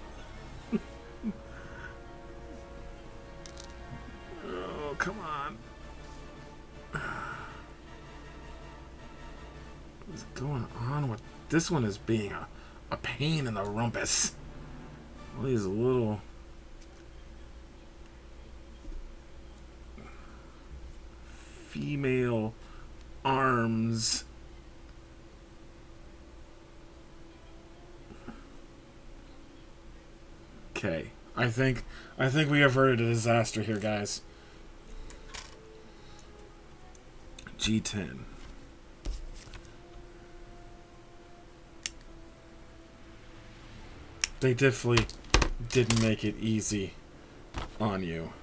Oh, come on. What's going on with this one is being a pain in the rumpus. All these little female arms. Okay, I think we averted a disaster here, guys. G10. They definitely didn't make it easy on you.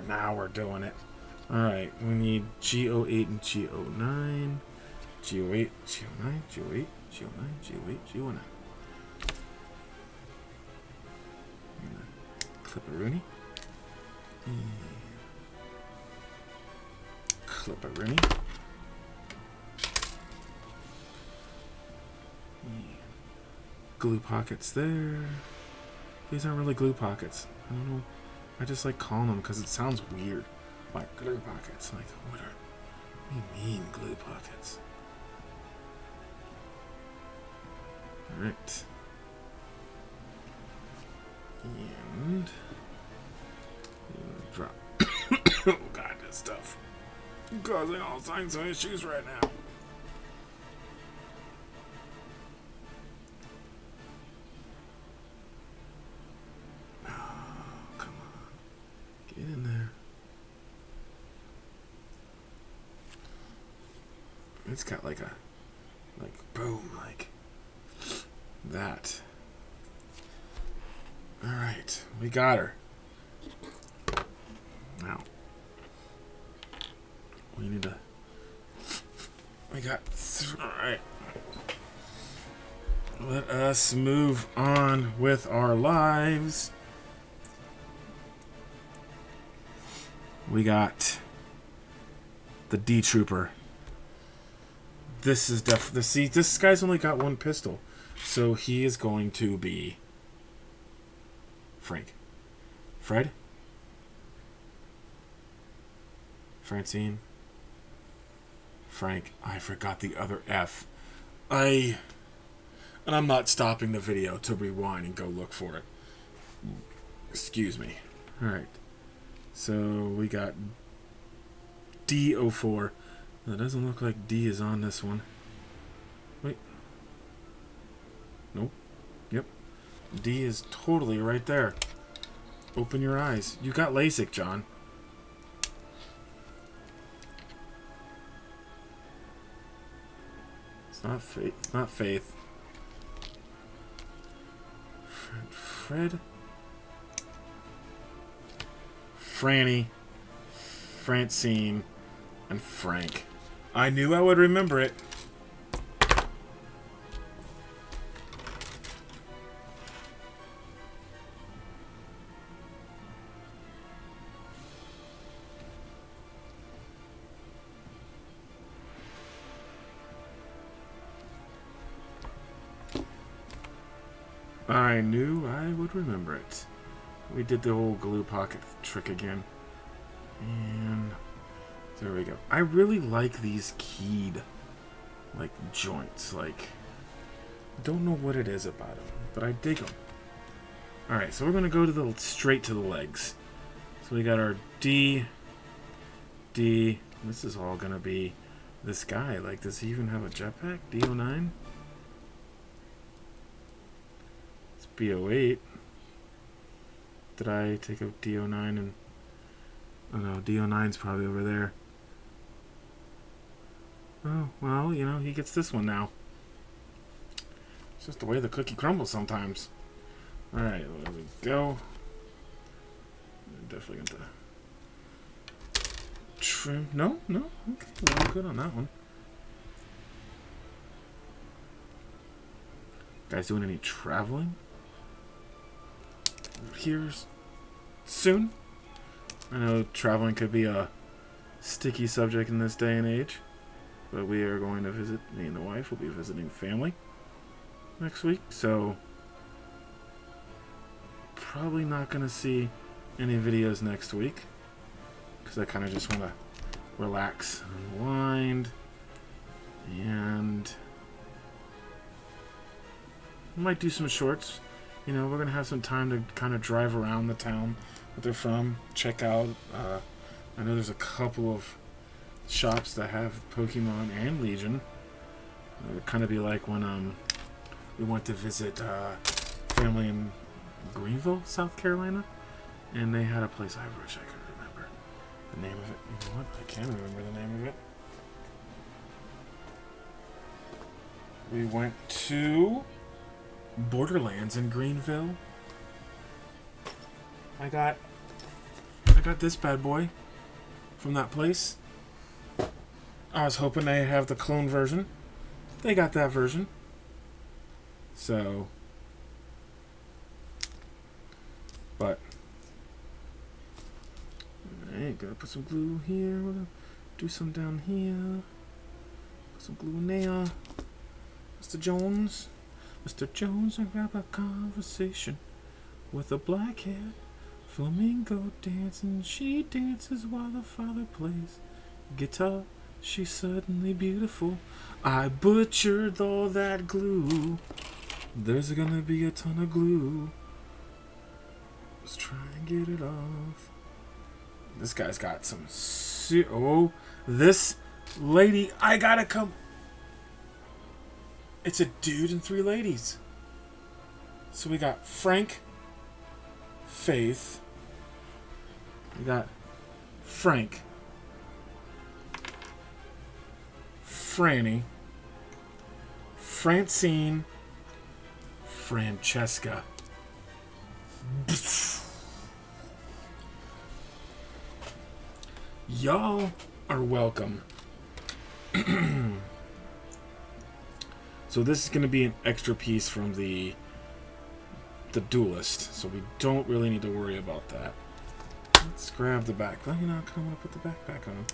Now we're doing it. Alright, we need G08 and G09. G08, G09, G08, G09, G08, G09. Clip a Rooney. Clip a Rooney. Glue pockets there. These aren't really glue pockets. I don't know. I just like calling them because it sounds weird. Like glue pockets. Like, what do you mean glue pockets? Alright. And drop. Oh god, this stuff. causing all kinds of issues right now. Oh, come on. Get in there. It's got like boom, like that. Alright, we got her. Now, we need to. Alright. Let us move on with our lives. We got the D Trooper. This is definitely. See, this guy's only got one pistol. So he is going to be Frank. Fred? Francine? Frank. I forgot the other F. And I'm not stopping the video to rewind and go look for it. Excuse me. Alright. So we got D04. That doesn't look like D is on this one. Wait. Nope. Yep. D is totally right there. Open your eyes. You got LASIK, John. It's not Faith. It's not Faith. Fred? Franny. Francine. And Frank. I knew I would remember it. I knew I would remember it. We did the whole glue pocket trick again. And there we go. I really like these keyed, like, joints. Like, don't know what it is about them, but I dig them. Alright, so we're going to go straight to the legs. So we got our D. This is all going to be this guy. Like, does he even have a jetpack? D09? It's B08. Did I take a D09 and... Oh no, D09's probably over there. Oh, well, you know, he gets this one now. It's just the way the cookie crumbles sometimes. Alright, there we go. I'm definitely going to trim. No? Okay, we're all good on that one. Guys doing any traveling? Here soon? I know traveling could be a sticky subject in this day and age. But we are going to visit, me and the wife will be visiting family next week, so probably not going to see any videos next week because I kind of just want to relax, unwind, and we might do some shorts. You know, we're going to have some time to kind of drive around the town that they're from, check out. I know there's a couple of shops that have Pokemon and Legion. It would kind of be like when we went to visit family in Greenville, South Carolina, and they had a place. I wish I could remember the name of it. You know what? I can't remember the name of it. We went to Borderlands in Greenville. I got this bad boy from that place. I was hoping they have the clone version. They got that version. So, but alright, gotta put some glue here. We're gonna do some down here. Put some glue in there. Mr. Jones, I have a conversation with a black-haired flamingo dancing. She dances while the father plays guitar. She's suddenly beautiful. I butchered all that glue. There's gonna be a ton of glue. Let's try and get it off. This guy's got some... Oh, this lady... I gotta come... It's a dude and 3 ladies. So we got Frank, Faith. We got Frank, Franny, Francine, Francesca. Y'all are welcome. So this is going to be an extra piece from the Duelist, so we don't really need to worry about that. Let's grab the back. Well, you know, I kind of want to put the backpack on.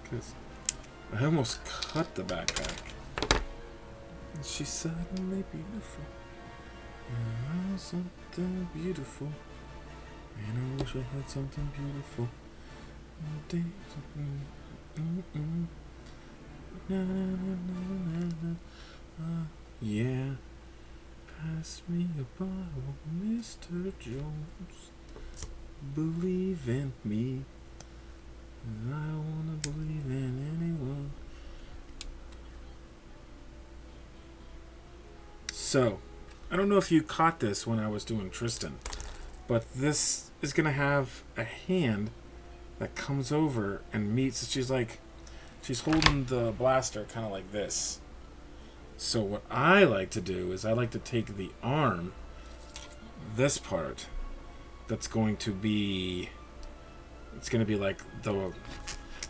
Because I almost cut the backpack. And she's suddenly beautiful. And I was something beautiful. And I wish I had something beautiful. Yeah. Pass me a bottle, Mr. Jones. Believe in me. I don't want to believe in anyone. So, I don't know if you caught this when I was doing Tristan, but this is going to have a hand that comes over and meets. She's holding the blaster kind of like this. So what I like to do is I like to take the arm, this part, that's going to be, it's going to be like the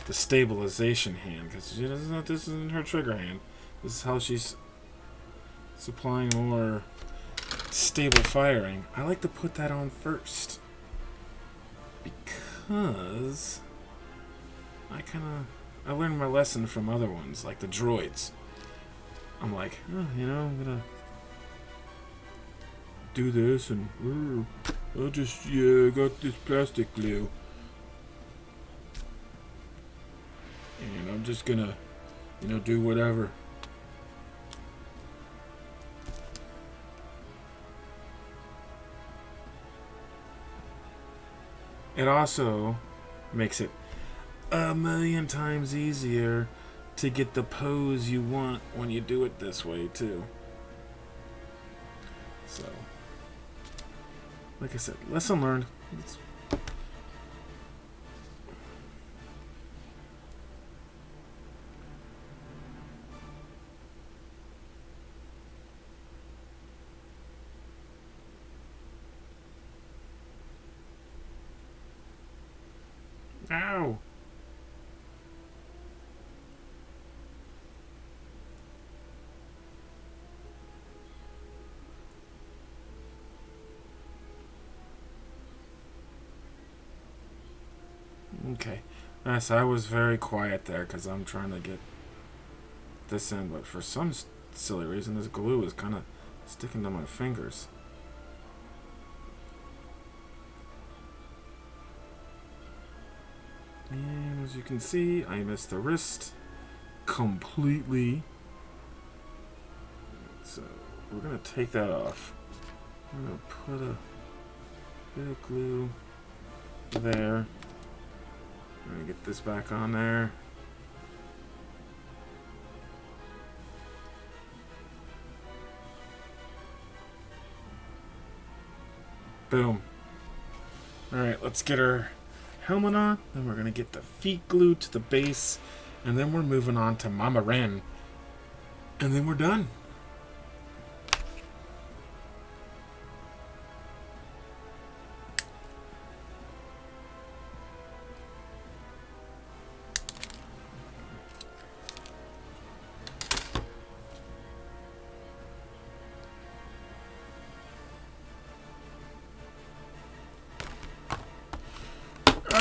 stabilization hand, because this isn't her trigger hand. This is how she's supplying more stable firing. I like to put that on first, because I learned my lesson from other ones, like the droids. I'm like, oh, you know, I'm gonna do this, and I got this plastic glue, and I'm just gonna, you know, do whatever. It also makes it a million times easier to get the pose you want when you do it this way too. So, like I said, lesson learned. Ow! Okay. Yes, I was very quiet there because I'm trying to get this in, but for some silly reason, this glue is kind of sticking to my fingers. And as you can see, I missed the wrist completely. So we're going to take that off. I'm going to put a bit of glue there. I'm going to get this back on there. Boom. Alright, let's get our helmet on. Then we're going to get the feet glued to the base. And then we're moving on to Mama Wren. And then we're done.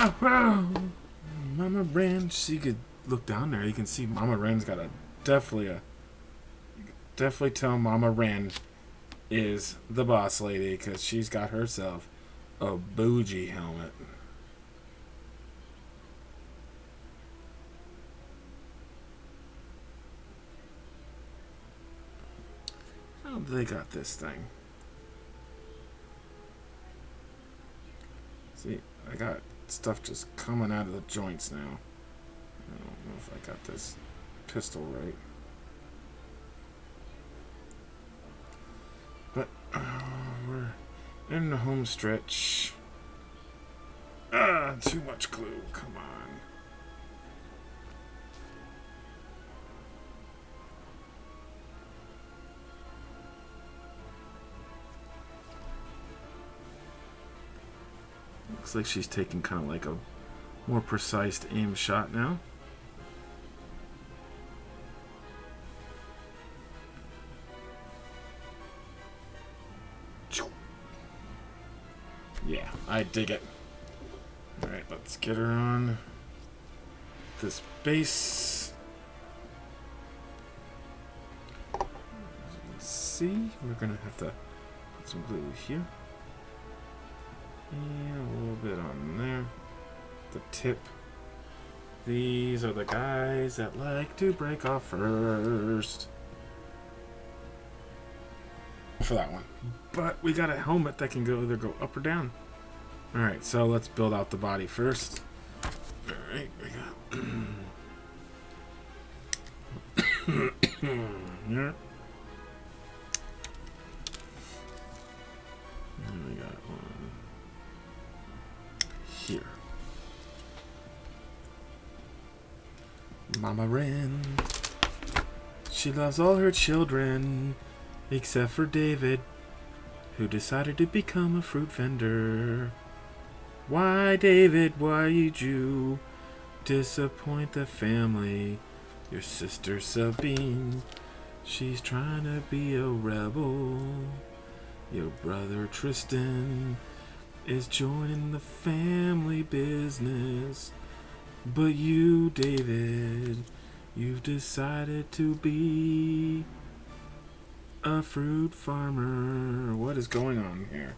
Oh, Mama Wren, she could look down there. You can see Mama Wren's got definitely tell Mama Wren is the boss lady because she's got herself a bougie helmet. How they got this thing? See, I got stuff just coming out of the joints now. I don't know if I got this pistol right. But we're in the home stretch. Too much glue. Come on. Looks like she's taking kind of like a more precise aim shot now. Yeah, I dig it. Alright, let's get her on this base. As you can see, we're going to have to put some glue here. And a little bit on there. The tip. These are the guys that like to break off first. For that one. But we got a helmet that can either go up or down. Alright, so let's build out the body first. Alright, we got here. And we got one here. Mama Wren. She loves all her children, except for David, who decided to become a fruit vendor. Why, David, why did you disappoint the family? Your sister Sabine, she's trying to be a rebel. Your brother Tristan is joining the family business. But you, David, you've decided to be a fruit farmer. What is going on here?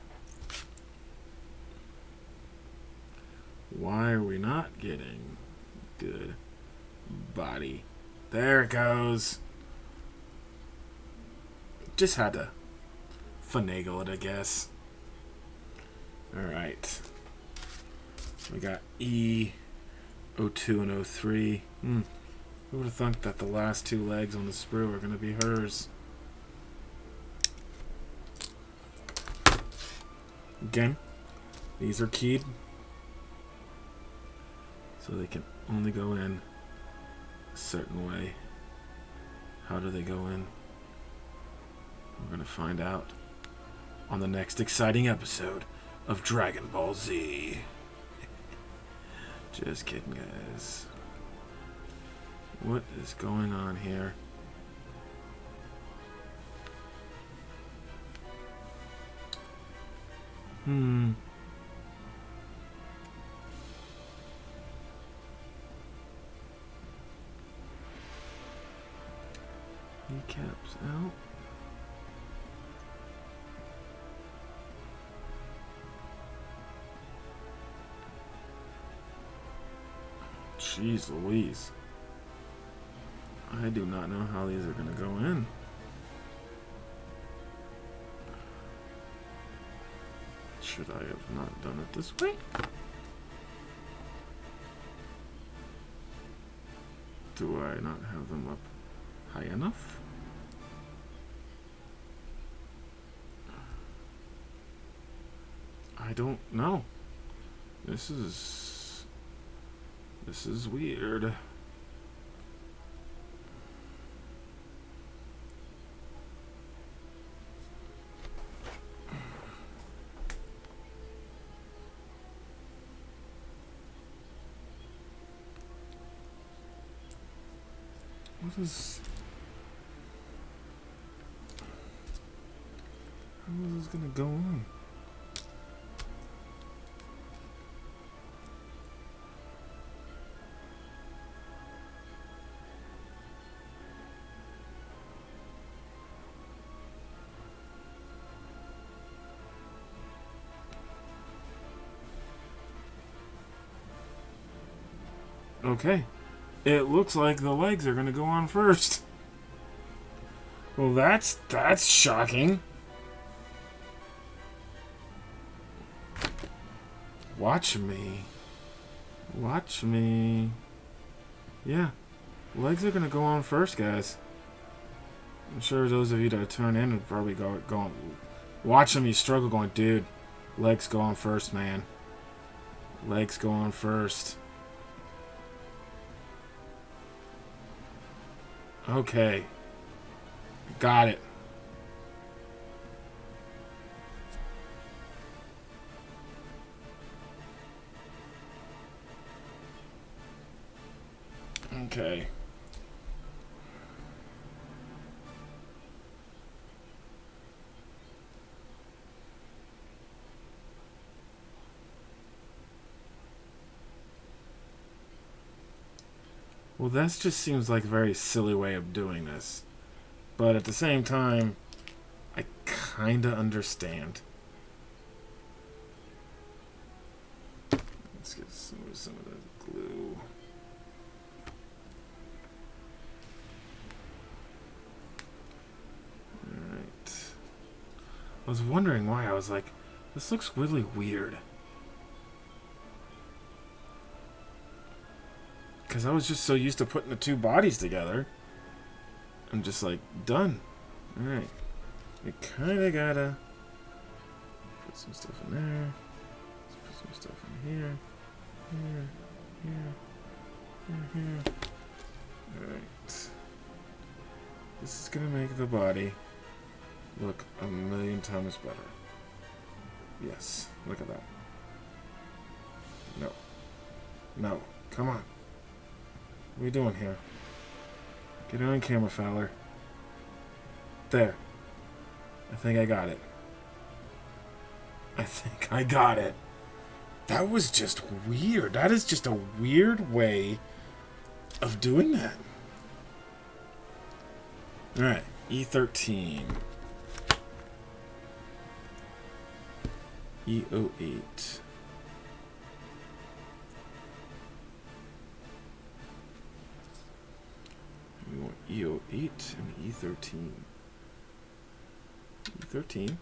Why are we not getting good body? There it goes. Just had to finagle it, I guess. Alright. We got E, O2, and O3. Who would have thunk that the last two legs on the sprue are going to be hers? Again, these are keyed, so they can only go in a certain way. How do they go in? We're going to find out on the next exciting episode of Dragon Ball Z. Just kidding, guys. What is going on here? Kneecaps out. Jeez Louise. I do not know how these are going to go in. Should I have not done it this way? Do I not have them up high enough? I don't know. This is weird. How is this gonna go on? Okay. It looks like the legs are going to go on first. Well, that's shocking. Watch me. Watch me. Yeah. Legs are going to go on first, guys. I'm sure those of you that turn in would probably go on. Watching me struggle going, dude, legs go on first, man. Legs go on first. Okay. Got it. Okay. Well, that just seems like a very silly way of doing this. But at the same time, I kinda understand. Let's get some of the glue. Alright. I was wondering why. I was like, this looks really weird. Because I was just so used to putting the two bodies together. I'm just like, done. Alright. We kind of gotta put some stuff in there. Let's put some stuff in here. Here. Alright. This is gonna make the body look a million times better. Yes. Look at that. No. No. Come on. What are we doing here? Get on camera, Fowler. There. I think I got it. I think I got it. That was just weird. That is just a weird way of doing that. Alright. E13. E08. We want E08 and E13. E13.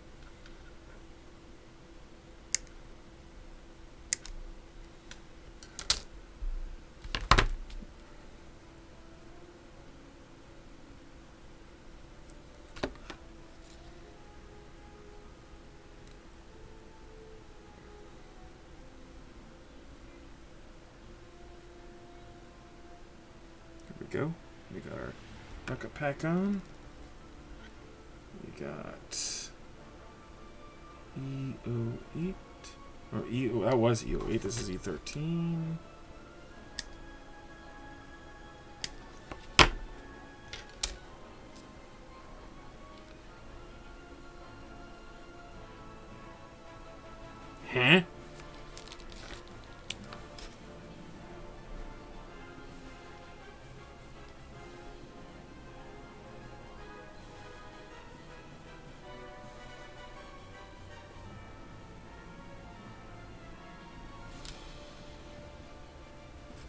Here we go. We got our bucket pack on. We got E08. Or E0, that was E08. This is E13. Huh?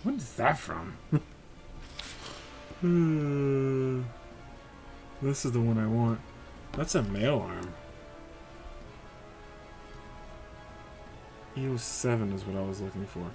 What is that from? This is the one I want. That's a male arm. E07 is what I was looking for.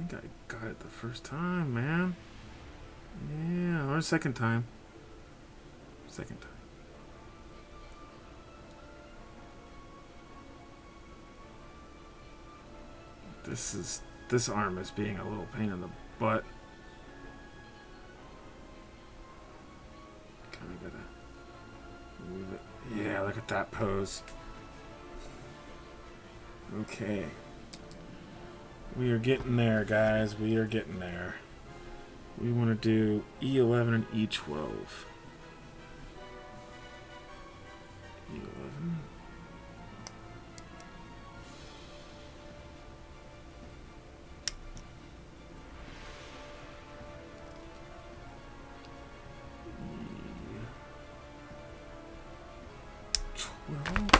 I got it the first time, man. Yeah, or second time. Second time. This arm is being a little pain in the butt. Kind of gotta move it. Yeah, look at that pose. Okay. We are getting there, guys. We are getting there. We want to do E11 and E12. E11. E12.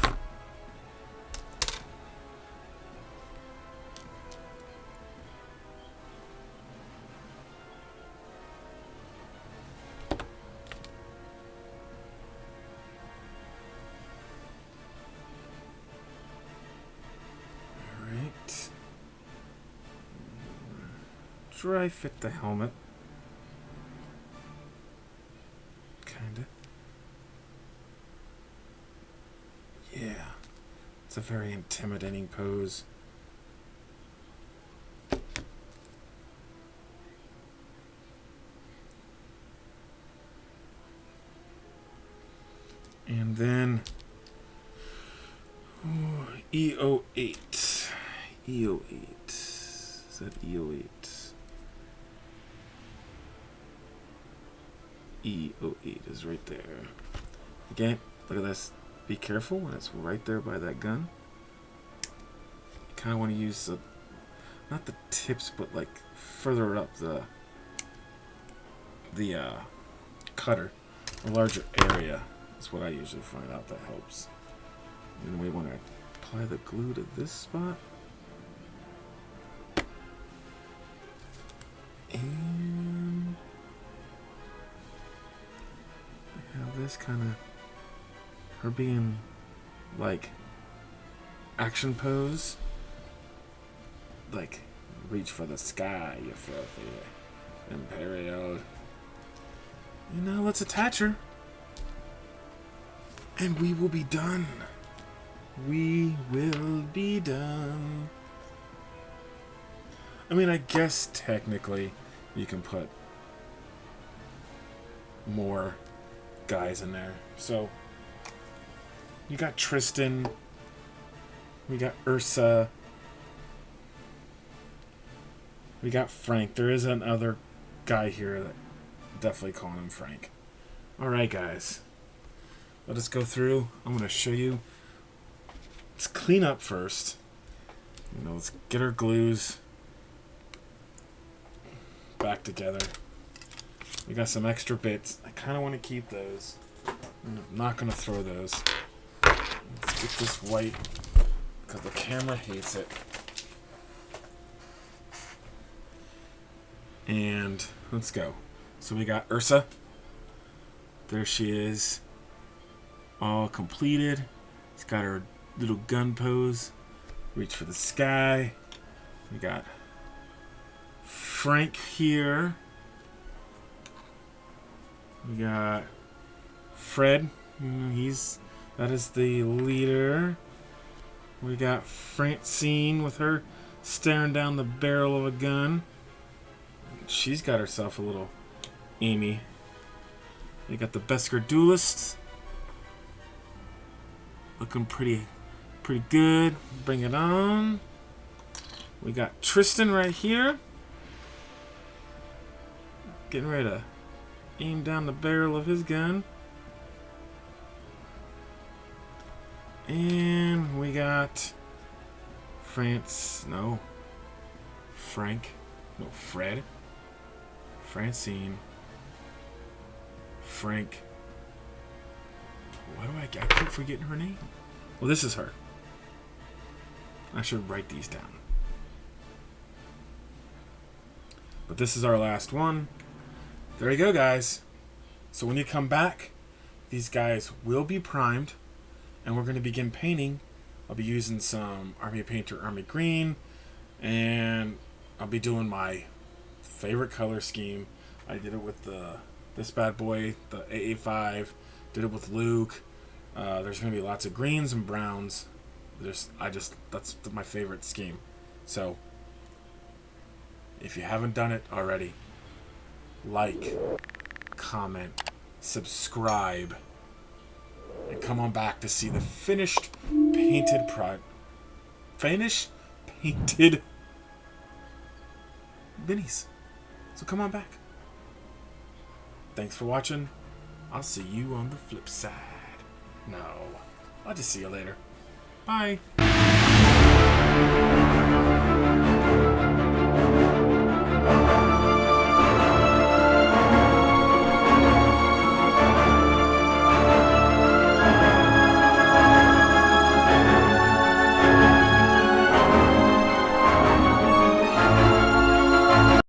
Dry fit the helmet. Kinda. Yeah. It's a very intimidating pose. And then E08. E08. Is that E08? E08 is right there. Again, look at this. Be careful when it's right there by that gun. You kind of want to use the, not the tips, but like further up the cutter, a larger area. That's what I usually find out that helps. And we want to apply the glue to this spot. And we have this kind of her being like action pose. Like reach for the sky, you filthy Imperial. You know, let's attach her. And we will be done. We will be done. I mean, I guess technically you can put more guys in there. So you got Tristan. We got Ursa. We got Frank. There is another guy here that definitely calling him Frank. Alright, guys. Let us go through. I'm going to show you. Let's clean up first. You know, let's get our glues back together. We got some extra bits. I kind of want to keep those. I'm not going to throw those. Let's get this white because the camera hates it. And let's go. So we got Ursa. There she is. All completed. She's got her little gun pose. Reach for the sky. We got Frank here. We got Fred. That is the leader. We got Francine with her staring down the barrel of a gun. She's got herself a little Amy. We got the Beskar duelists. Looking pretty good. Bring it on. We got Tristan right here. Getting ready to aim down the barrel of his gun. And we got Fred. Francine. Frank. Why do I keep forgetting her name? Well, this is her. I should write these down. But this is our last one. There you go, guys. So when you come back, these guys will be primed, and we're going to begin painting. I'll be using some Army Painter Army Green, and I'll be doing my favorite color scheme. I did it with this bad boy, the AA5. Did it with Luke. There's going to be lots of greens and browns. That's my favorite scheme. So if you haven't done it already, like, comment, subscribe, and come on back to see the finished painted finish painted minis. So come on back. Thanks for watching. I'll see you on the flip side. No, I'll just see you later. Bye.